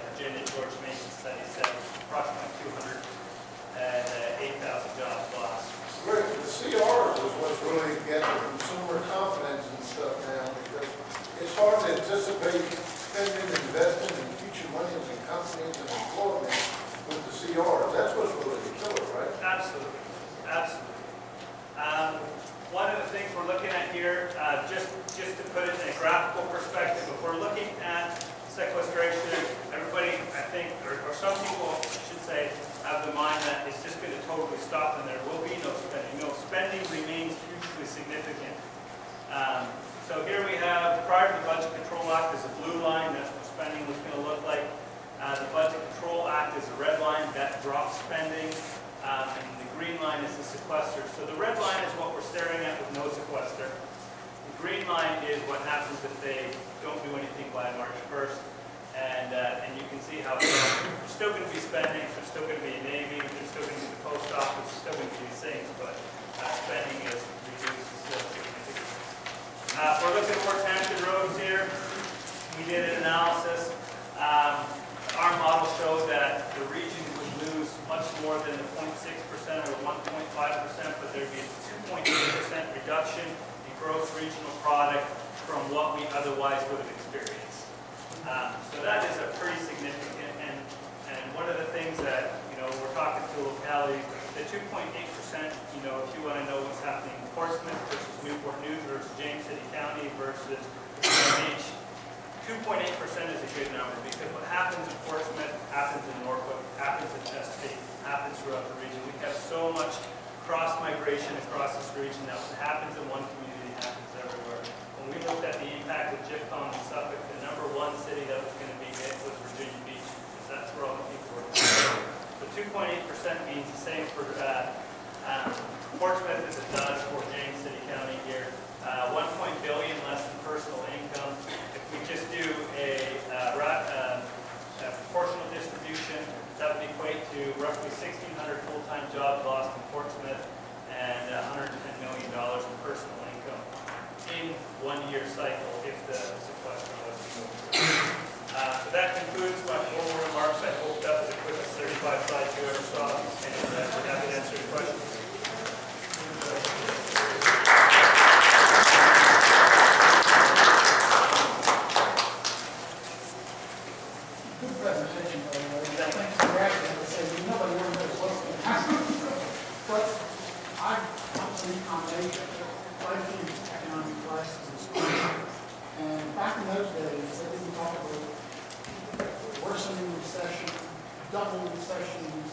So here we have, prior to the Budget Control Act is a blue line, that's what spending was going to look like. The Budget Control Act is a red line, that drops spending, and the green line is the sequester. So the red line is what we're staring at with no sequester. The green line is what happens if they don't do anything by March 1st. And you can see how they're still going to be spending, there's still going to be a Navy, there's still going to be the post office, there's still going to be these things, but spending is reduced still significantly. We're looking at Northampton roads here. We did an analysis. Our model showed that the region would lose much more than the 0.6% or 1.5%, but there'd be a 2.8% reduction in gross regional product from what we otherwise would have experienced. So that is a pretty significant, and one of the things that, we're talking to localities, the 2.8%, if you want to know what's happening in Portsmouth versus Newport News versus James City County versus Beach, 2.8% is a good number because what happens in Portsmouth happens in Norfolk, happens in Chesapeake, happens throughout the region. We have so much cross-migration across this region that what happens in one community happens everywhere. When we looked at the impact of GIFCOM in Suffolk, the number one city that was going to be hit was Virginia Beach, because that's where all the people were. So 2.8% means the same for Portsmouth as it does for James City County here. 1 billion less in personal income. If we just do a proportional distribution, that would equate to roughly 1,600 full-time jobs lost in Portsmouth and $110 million in personal income in 1 year cycle if the sequester was to go through. So that concludes my formal remarks. I hope that was the quickest 35 slides you ever saw, and we're happy to answer your questions. Good presentation, by the way. I think congratulations. I say nobody ever knows what's going to happen. But I'm quite a few economic classes in school. And back in those days, they didn't talk about worsening recession, double recessions,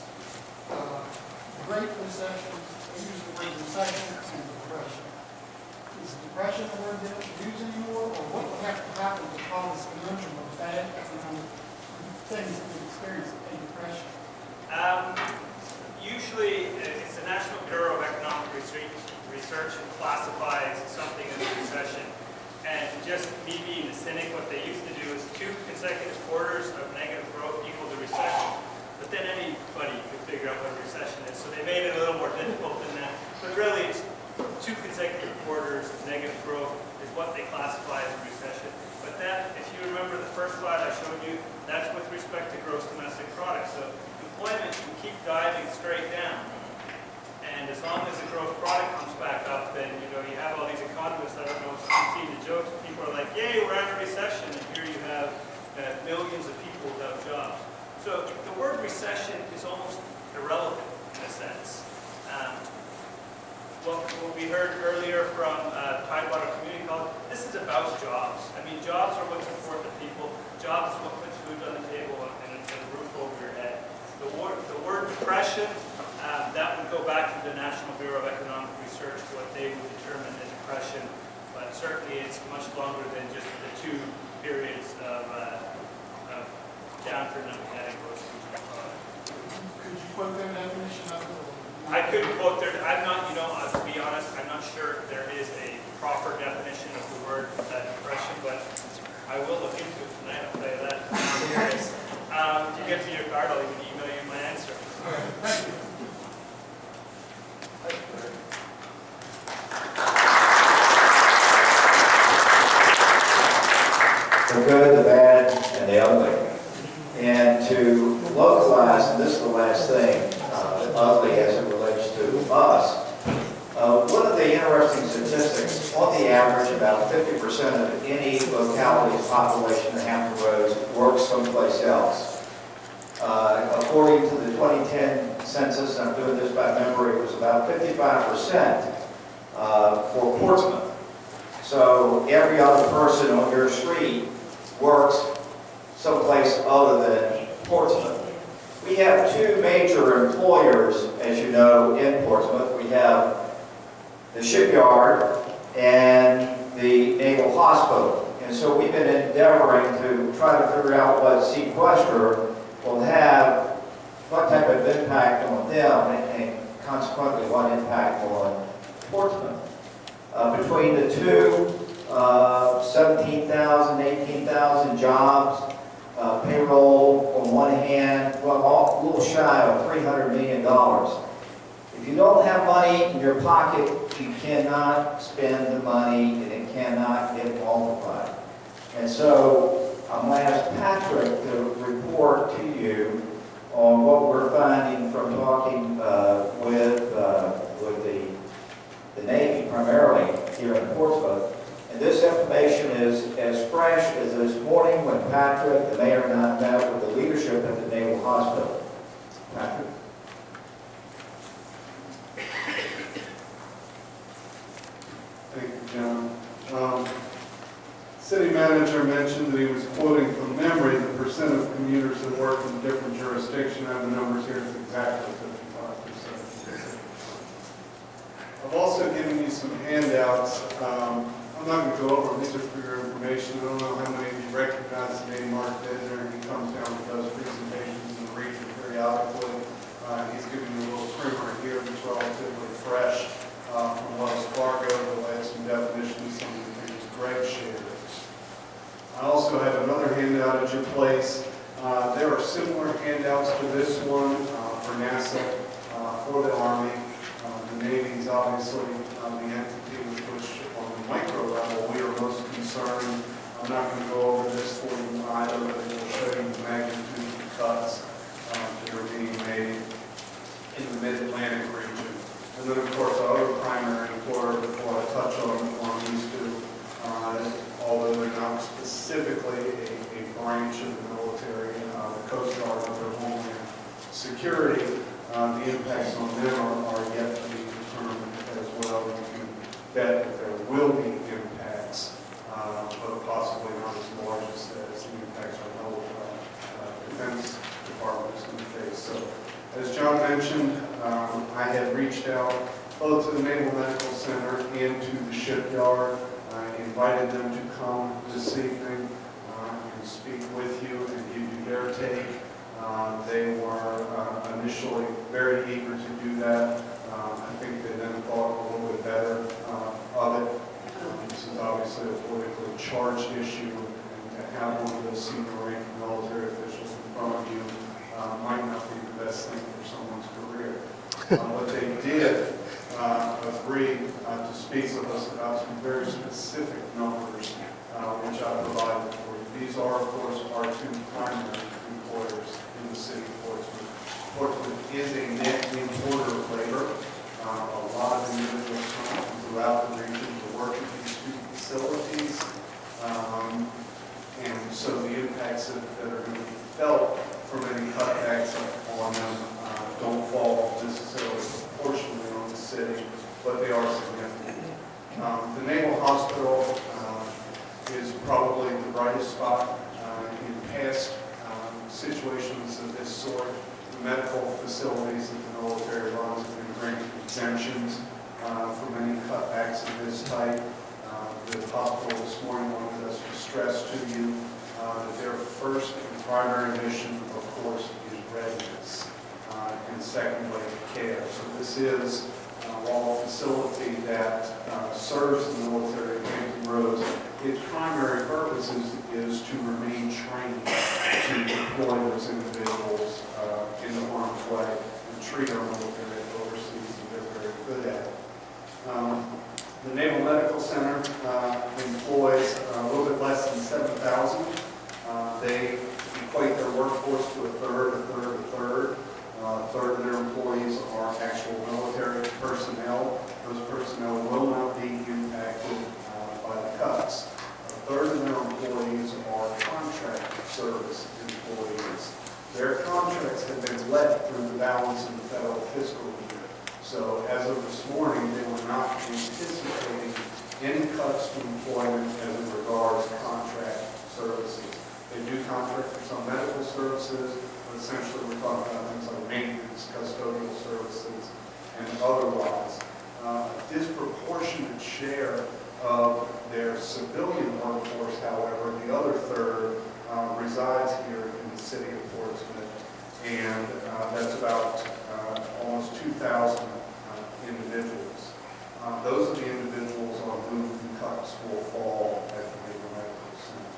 great recessions. They use the word recession and depression. Is depression the word they don't use anymore, or what would have to happen to cause a notion of bad economic things that we experience in depression? Usually, it's the National Bureau of Economic Research who classifies something as a recession. And just me being a cynic, what they used to do is 2 consecutive quarters of negative growth equal to recession. But then anybody could figure out what a recession is. So they made it a little more difficult than that. But really, it's 2 consecutive quarters of negative growth is what they classify as a recession. But that, if you remember the first slide I showed you, that's with respect to gross domestic product. So employment can keep diving straight down. And as long as the gross product comes back up, then you have all these economists. I don't know if you've seen the jokes. People are like, "Yay, we're in a recession," and here you have millions of people without jobs. So the word recession is almost irrelevant in a sense. What we heard earlier from Tidewater Community College, this is about jobs. I mean, jobs are what support the people. Jobs is what puts food on the table and a roof over your head. The word depression, that would go back to the National Bureau of Economic Research, what they would determine as depression. But certainly it's much longer than just the 2 periods of downturn that we had in gross regional product. Could you quote their definition of it? I couldn't quote their, I'm not, to be honest, I'm not sure if there is a proper definition of the word depression, but I will look into it tonight, I'll tell you that. If you get me your card, I'll even email you my answer. All right, thank you. The good, the bad, and the ugly. And to localize, and this is the last thing, ugly as it relates to us, one of the interesting statistics, on the average, about 50% of any locality's population in Hampton Roads works someplace else. According to the 2010 census, and I'm doing this by memory, it was about 55% for Portsmouth. So every other person on your street works someplace other than Portsmouth. We have 2 major employers, as you know, in Portsmouth. We have the shipyard and the Naval Hospital. And so we've been endeavoring to try to figure out what sequester will have, what type of impact on them, and consequently what impact on Portsmouth. Between the two, 17,000, 18,000 jobs, payroll on one hand, well, a little shy of $300 million. If you don't have money in your pocket, you cannot spend the money and it cannot get multiplied. And so I'm going to ask Patrick to report to you on what we're finding from talking with the Navy primarily here in Portsmouth. And this information is as fresh as this morning when Patrick, the mayor, and I met with the leadership at the Naval Hospital. Patrick? Thank you, John. City manager mentioned that he was quoting from memory the percent of commuters that work in different jurisdictions. I have the numbers here. It's exactly 55%. I've also given you some handouts. I'm not going to go over them. These are for your information. I don't know how many of you recognize the name Mark Bidner. He comes down and does presentations in the region periodically. He's giving you a little primer here that's relatively fresh from Wells Fargo. They'll add some definitions, some of the things Greg shared. I also have another handout at your place. There are similar handouts to this one for NASA, for the Army. The Navy is obviously the entity with which, on the micro level, we are most concerned. I'm not going to go over this for you either, but it will show you the magnitude of the cuts that are being made in the Mid-Atlantic region. And then, of course, our other primary employer, before I touch on these two, although they're not specifically a branch of the military, the Coast Guard of their homeland security, the impacts on them are yet to be determined as well. You can bet that there will be impacts, but possibly not as large as the impacts our defense department is going to face. So, as John mentioned, I had reached out both to the Naval Medical Center and to the shipyard. I invited them to come this evening and speak with you and give you their take. They were initially very eager to do that. I think they then thought a little bit better of it. This is obviously a politically charged issue, and to have one of those senior ranking military officials in front of you might not be the best thing for someone's career. But they did agree to speak with us about some very specific numbers, which I provided for you. These are, of course, our two primary employers in the city of Portsmouth. Portsmouth is a net importer of labor. A lot of individuals come from throughout the region to work at these two facilities. And so the impacts that are going to be felt from any cutbacks on them don't fall necessarily proportionally on the city, but they are significant. The Naval Hospital is probably the brightest spot in past situations of this sort. The medical facilities that the military runs have been granted exemptions from any cutbacks of this type. The hospital this morning wanted us to stress to you that their first and primary mission, of course, is readiness, and secondly, care. So this is, while a facility that serves the military at Hampton Roads, its primary purpose is to remain trained to deploy those individuals into harm's way and treat our military overseas, and they're very good at it. The Naval Medical Center employs a little bit less than 7,000. They equate their workforce to a third, a third, a third. A third of their employees are actual military personnel. Those personnel will not be impacted by the cuts. A third of their employees are contract service employees. Their contracts have been let through the balance of the federal fiscal year. So as of this morning, they were not anticipating any cuts to employment as it regards contract services. They do contract for some medical services, but essentially we're talking about things like maintenance, custodial services, and otherwise. A disproportionate share of their civilian workforce, however, the other third resides here in the city of Portsmouth, and that's about almost 2,000 individuals. Those are the individuals on whom the cuts will fall at the labor medical center.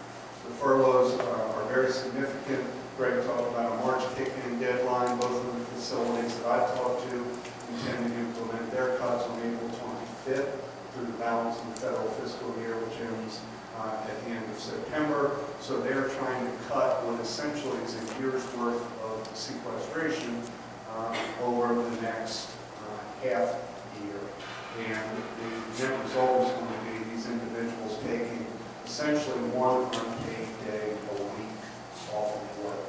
The furloughs are very significant. Greg talked about a March kick-in deadline. Both of the facilities that I've talked to intend to implement their cuts on April 25th through the balance of the federal fiscal year, which ends at the end of September. So they're trying to cut what essentially is a year's worth of sequestration over the next half year. And the net result is going to be these individuals taking essentially one unpaid day a week off of work.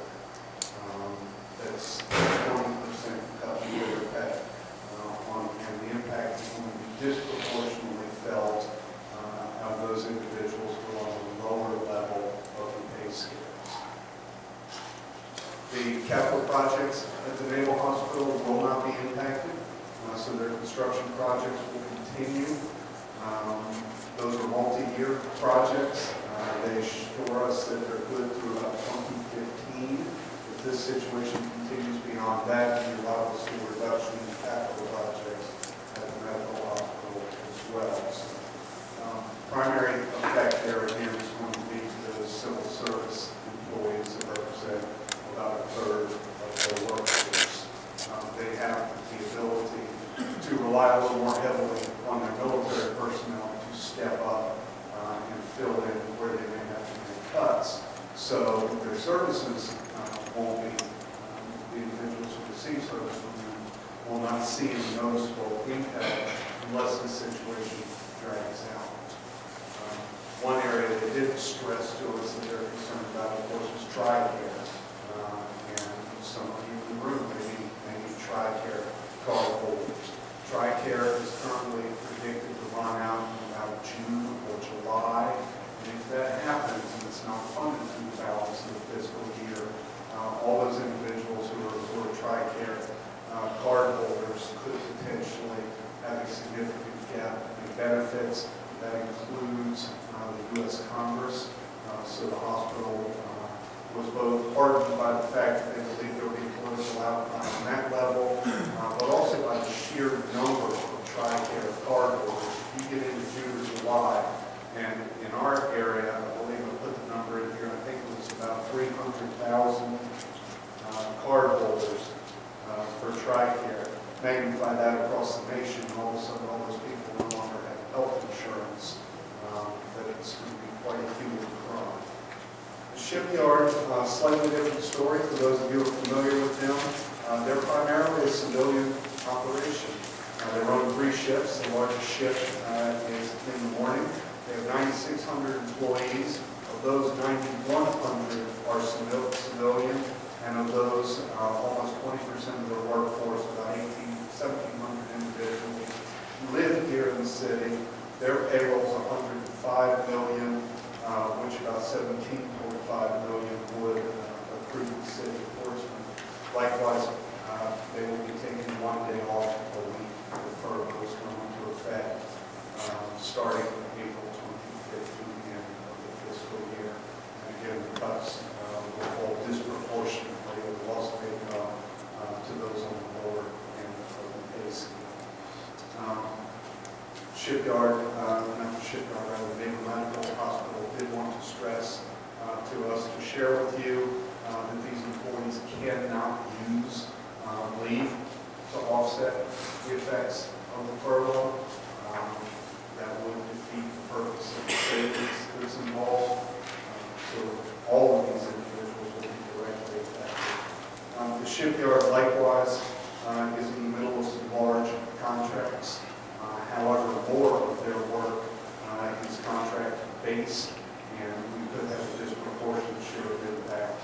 That's 20% cut in their pay. And the impact is going to be disproportionately felt on those individuals who are on the lower level of the pay scales. The capital projects at the Naval Hospital will not be impacted, so their construction projects will continue. Those are multi-year projects. They assure us that they're good through about 2015. If this situation continues beyond that, we allow us to see a reduction in capital projects at the medical hospital as well. So, primary effect there again is going to be to those civil service employees that represent about a third of their workforce. They have the ability to rely a little more heavily on their military personnel to step up and fill in where they may have to make cuts. So their services won't be, the individuals who receive service from them will not see a noticeable impact unless the situation drags out. One area they did stress to us that they're concerned about, of course, is TRICARE. And some of you in the room may need TRICARE card holders. TRICARE is currently predicted to run out in about June or July. And if that happens and it's not funded through the balance of the fiscal year, all those individuals who are TRICARE card holders could potentially have a significant gap in benefits. That includes the U.S. Congress. So the hospital was both heartened by the fact that they believe there will be political outcome on that level, but also by the sheer number of TRICARE card holders. If you get into June or July, and in our area, I believe I put the number in here, I think it was about 300,000 card holders for TRICARE. Magnify that across the nation, and all of a sudden all those people no longer have health insurance, that it's going to be quite a huge crime. The shipyard, slightly different story for those of you who are familiar with them. They're primarily a civilian operation. They run 3 ships. The largest ship is in the morning. They have 9,600 employees. Of those, 9,100 are civilian, and of those, almost 20% of their workforce, about 1,700 individuals, live here in the city. Their payroll is $105 million, which about $17.5 million would accrue to the city of Portsmouth. Likewise, they will be taking 1 day off a week. The furloughs come into effect starting April 25th through the end of the fiscal year. And again, the cuts will fall disproportionately or loss of income to those on the lower end of the pay scale. The Naval Medical Hospital did want to stress to us to share with you that these employees cannot use leave to offset the effects of the furlough. That would defeat the purpose of the savings that's involved. So all of these individuals will be directly affected. The shipyard, likewise, is in the middle of some large contracts. However, more of their work is contract-based, and we could have a disproportionate share of impact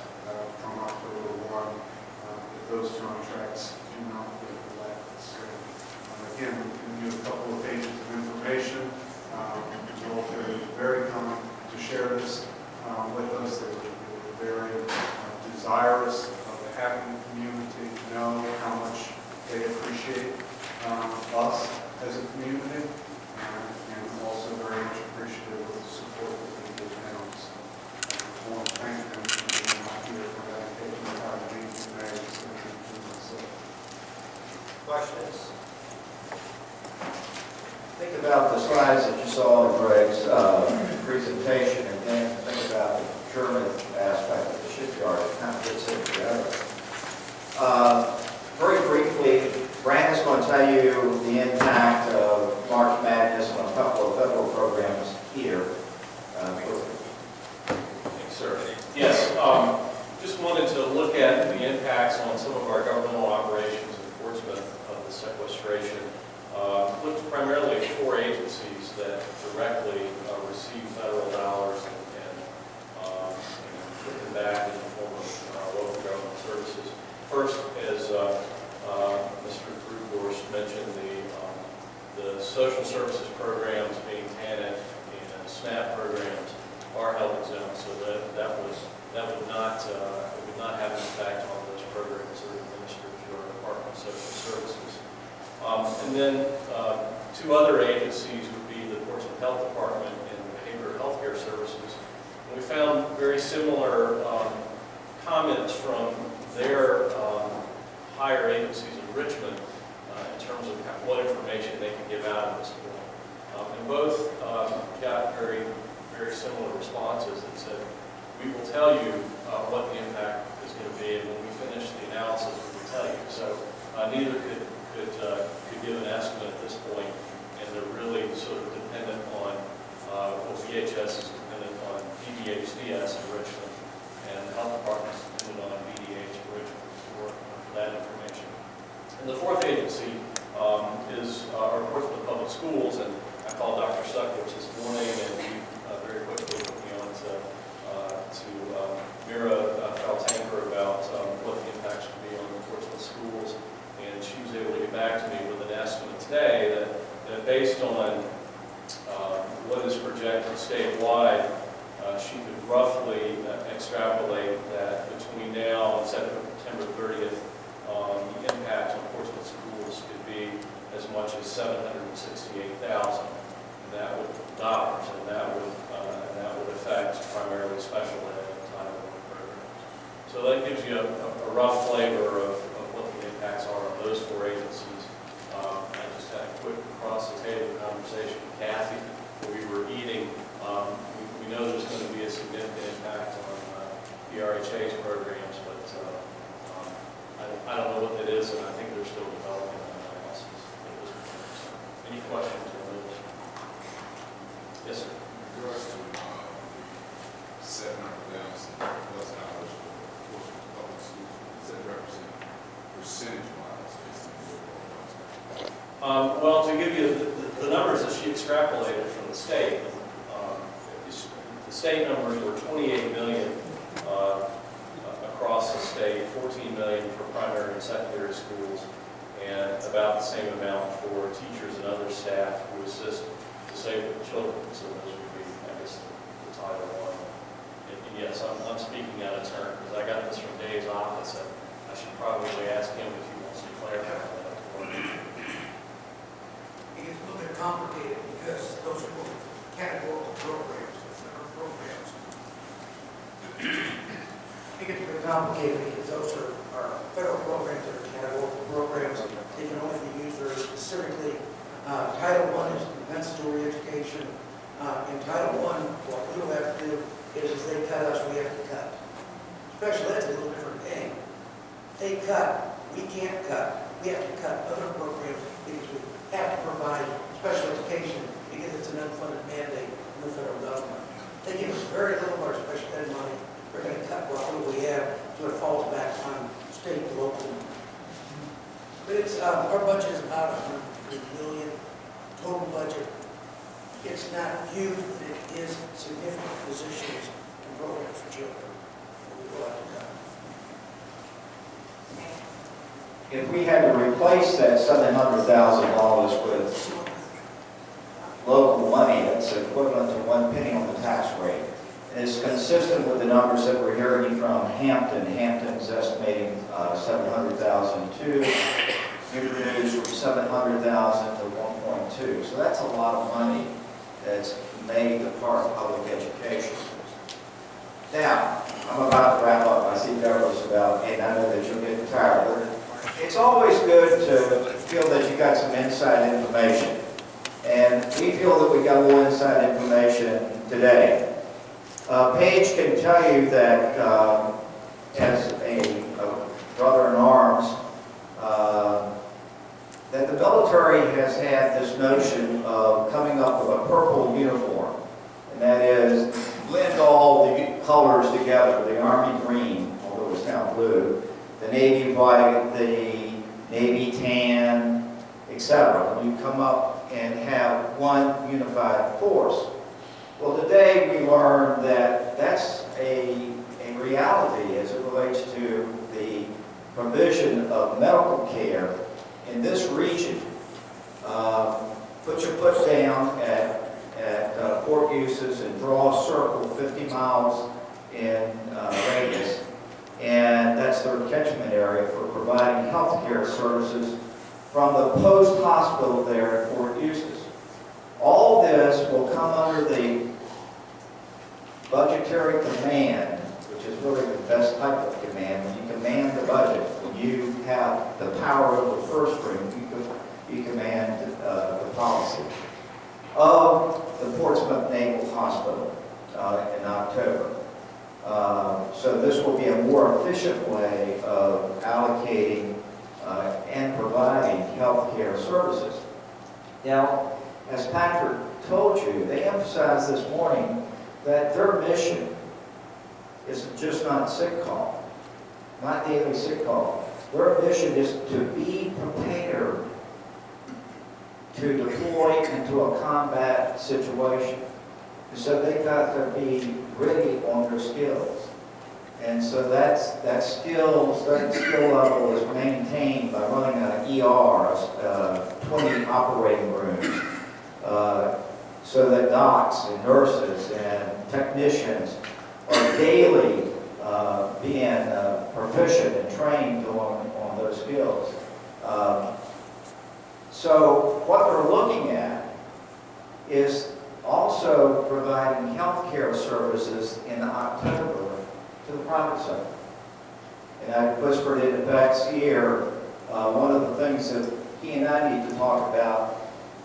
from October 1 if those contracts do not get elected. So, again, we've given you a couple of pages of information. The military was very kind to share this with us. They were very desirous of having the community know how much they appreciate us as a community, and also also very much appreciative of the support that we give now. So I want to thank them for being out here for that, taking the time to be today. Questions? Think about the slides that you saw in Greg's presentation, and then think about the procurement aspect of the shipyard. It kind of fits in together. Very briefly, Brandon's going to tell you the impact of March Madness on a couple of federal programs here. Thanks, sir. Yes, just wanted to look at the impacts on some of our governmental operations in Portsmouth of the sequestration. Looked primarily at 4 agencies that directly receive federal dollars and put them back in the form of local government services. First, as Mr. Grubors mentioned, the social services programs, being TANF and SNAP programs, are health exempt, so that would not have an effect on those programs that are administered through our Department of Social Services. And then 2 other agencies would be the Portsmouth Health Department and Behavioral Healthcare Services. And we found very similar comments from their higher agencies in Richmond in terms of what information they can give out at this point. And both got very similar responses that said, we will tell you what the impact is going to be, and when we finish the analysis, we will tell you. So neither could give an estimate at this point, and they're really sort of dependent on, VHS is dependent on PBHDS in Richmond, and the health department is dependent on BDH in Richmond for that information. And the 4th agency is our Portsmouth Public Schools, and I called Dr. Suckwitz this morning, and he very quickly put me on to Mira Faltanker about what the impacts would be on the Portsmouth schools, and she was able to get back to me with an estimate today that based on what is projected statewide, she could roughly extrapolate that between now and September 30th, the impact on Portsmouth schools could be as much as $768,000, and that would dollars, and that would affect primarily special ed and Title I programs. So that gives you a rough flavor of what the impacts are on those 4 agencies. I just had a quick across the table conversation with Kathy where we were eating. We know there's going to be a significant impact on PRHA's programs, but I don't know what that is, and I think they're still developing that analysis. Any questions on those? Yes, sir. In regards to $700,000 plus dollars for Portsmouth public schools, what does that represent percentage-wise based on the overall budget? Well, to give you the numbers that she extrapolated from the state, the state numbers were $28 million across the state, $14 million for primary and secondary schools, and about the same amount for teachers and other staff who assist disabled children. So those would be, I guess, the Title I. And yes, I'm speaking out of turn because I got this from Dave's office, and I should probably ask him if he wants to clarify that for me. It gets a little bit complicated because those are both categorical programs, federal programs. It gets a bit complicated because those are federal programs that are categorical programs. They can only be used very specifically. Title I is compensatory education. In Title I, what we will have to do is if they cut us, we have to cut. Special ed's a little different thing. They cut, we can't cut. We have to cut other programs because we have to provide special education because it's an unfunded mandate from the federal government. They give us very little of our special ed money. We're going to cut what little we have, so it falls back on state and local. But it's our budget is about $103 million total budget. It's not huge, but it is significant positions and programs for children that we will have to cut. If we had to replace that $700,000 with local money, that's equivalent to 1 penny on the tax rate. And it's consistent with the numbers that we're hearing from Hampton. Hampton's estimating $700,000 too. Newton News from $700,000 to 1.2. So that's a lot of money. that's made a part of public education. Now, I'm about to wrap up. I see Deborah's about, and I know that you're getting tired. But it's always good to feel that you got some inside information. And we feel that we got a little inside information today. Paige can tell you that as a brother-in-arms, that the military has had this notion of coming up with a purple uniform. And that is, blend all the colors together, the Army green, although it's now blue, the Navy white, the Navy tan, etc. You come up and have one unified force. Well, today we learned that that's a reality as it relates to the provision of medical care in this region. Put your foot down at Fort Eustis and draw a circle 50 miles in radius, and that's their catchment area for providing health care services from the post hospital there at Fort Eustis. All this will come under the budgetary command, which is really the best type of command. When you command the budget, when you have the power of the purse string, you command the policy of the Portsmouth Naval Hospital in October. So this will be a more efficient way of allocating and providing health care services. Now, as Patrick told you, they emphasized this morning that their mission is just not sick call, not daily sick call. Their mission is to be prepared to deploy into a combat situation. And so they've got to be ready on their skills. And so that skill level is maintained by running an ER, 20 operating rooms, so that docs and nurses and technicians are daily being proficient and trained on those skills. So what they're looking at is also providing health care services in October to the private sector. And I whispered in Beck's ear, one of the things that he and I need to talk about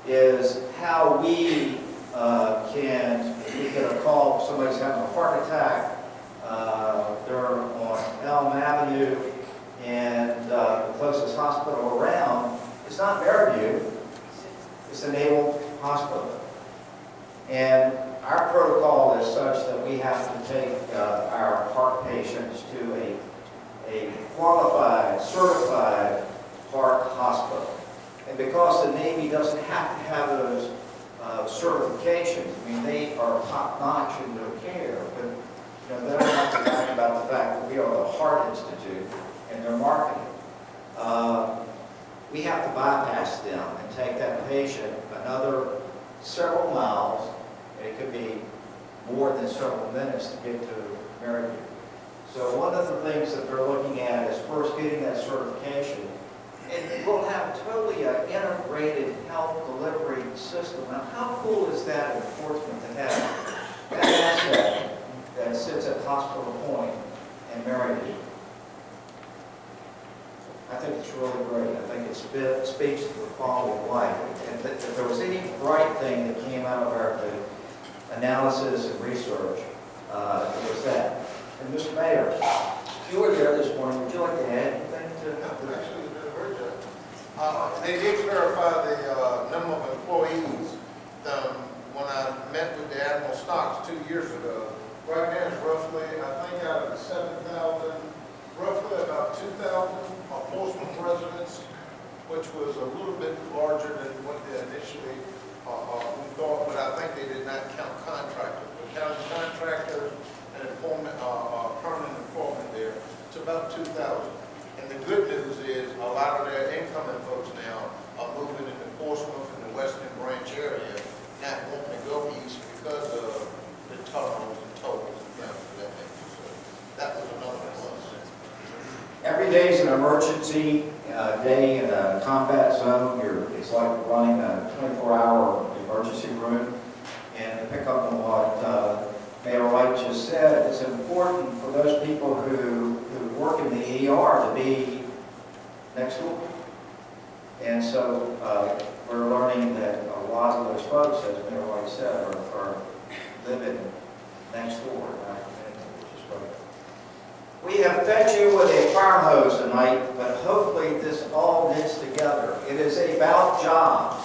is how we get a call if somebody's having a heart attack, they're on Elm Avenue, and the closest hospital around is not Fairview, it's the Naval Hospital. And our protocol is such that we have to take our heart patients to a qualified, certified heart hospital. And because the Navy doesn't have to have those certifications, I mean, they are top-notch in their care, but they don't have to talk about the fact that we are the Heart Institute and their marketing. We have to bypass them and take that patient another several miles, and it could be more than several minutes to get to Maryview. So one of the things that they're looking at is first getting that certification, and we'll have totally an integrated health delivery system. Now, how cool is that in Portsmouth to have that asset that sits at Hospital Point and Maryview? I think it's really great. I think it speaks to the quality of life. And if there was any bright thing that came out of our analysis and research, it was that. And Mr. Mayor, you were there this morning. Would you like to add anything to that? Actually, it's been a great job. They did clarify the number of employees. When I met with the Admiral Stocks 2 years ago, right now it's roughly, I think out of the 7,000, roughly about 2,000 are Portsmouth residents, which was a little bit larger than what they initially we thought, but I think they did not count contractors. But counting contractors and employment, permanent employment there, it's about 2,000. And the good news is a lot of their incoming folks now are moving into Portsmouth and the Western Branch area, not wanting to go east because of the tunnels and tolls and things of that nature. So that was another plus. Every day is an emergency day in a combat zone. It's like running a 24-hour emergency room. And to pick up on what Mayor Wright just said, it's important for those people who work in the ER to be next door. And so we're learning that a lot of those folks, as Mayor White said, are living next door. Which is great. We have fed you with a fire hose tonight, but hopefully this all knits together. It is about jobs.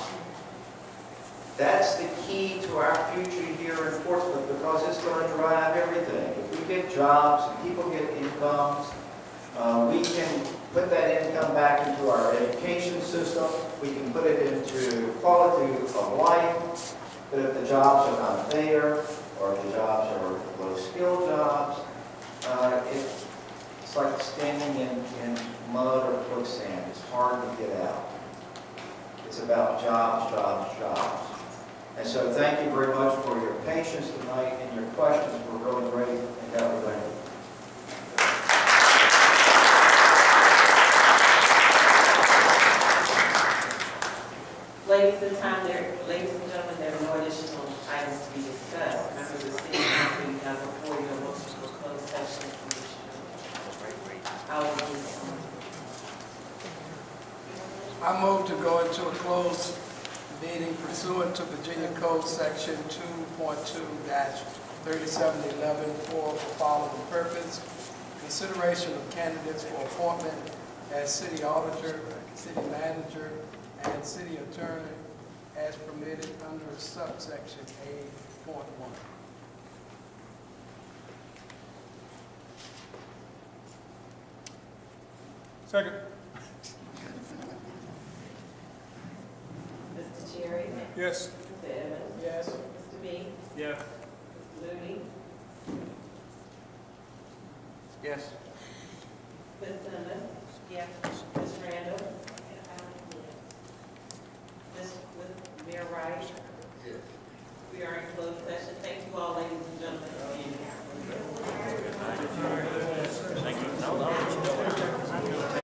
That's the key to our future here in Portsmouth because it's going to drive everything. If we get jobs and people get incomes, we can put that income back into our education system. We can put it into quality of life. But if the jobs are not there, or if the jobs are low-skilled jobs, it's like standing in mud or quicksand. It's hard to get out. It's about jobs, jobs, jobs. And so thank you very much for your patience tonight, and your questions were really great, and God will thank you. Ladies and gentlemen, there are no additional items to be discussed. Members of the city council, you have before you a motion to close session. I will do so. I move to go into a closed meeting pursuant to Virginia Code Section 2.2-3711 for the following purpose: consideration of candidates for appointment as city auditor, city manager, and city attorney as permitted under subsection A.1. Second. Mr. Cherry? Yes. Mr. Evans? Yes. Mr. B? Yeah. Mr. Looney? Yes. Ms. Simmons? Yes. Ms. Randall? Ms. Mayor Wright? Yes. We are in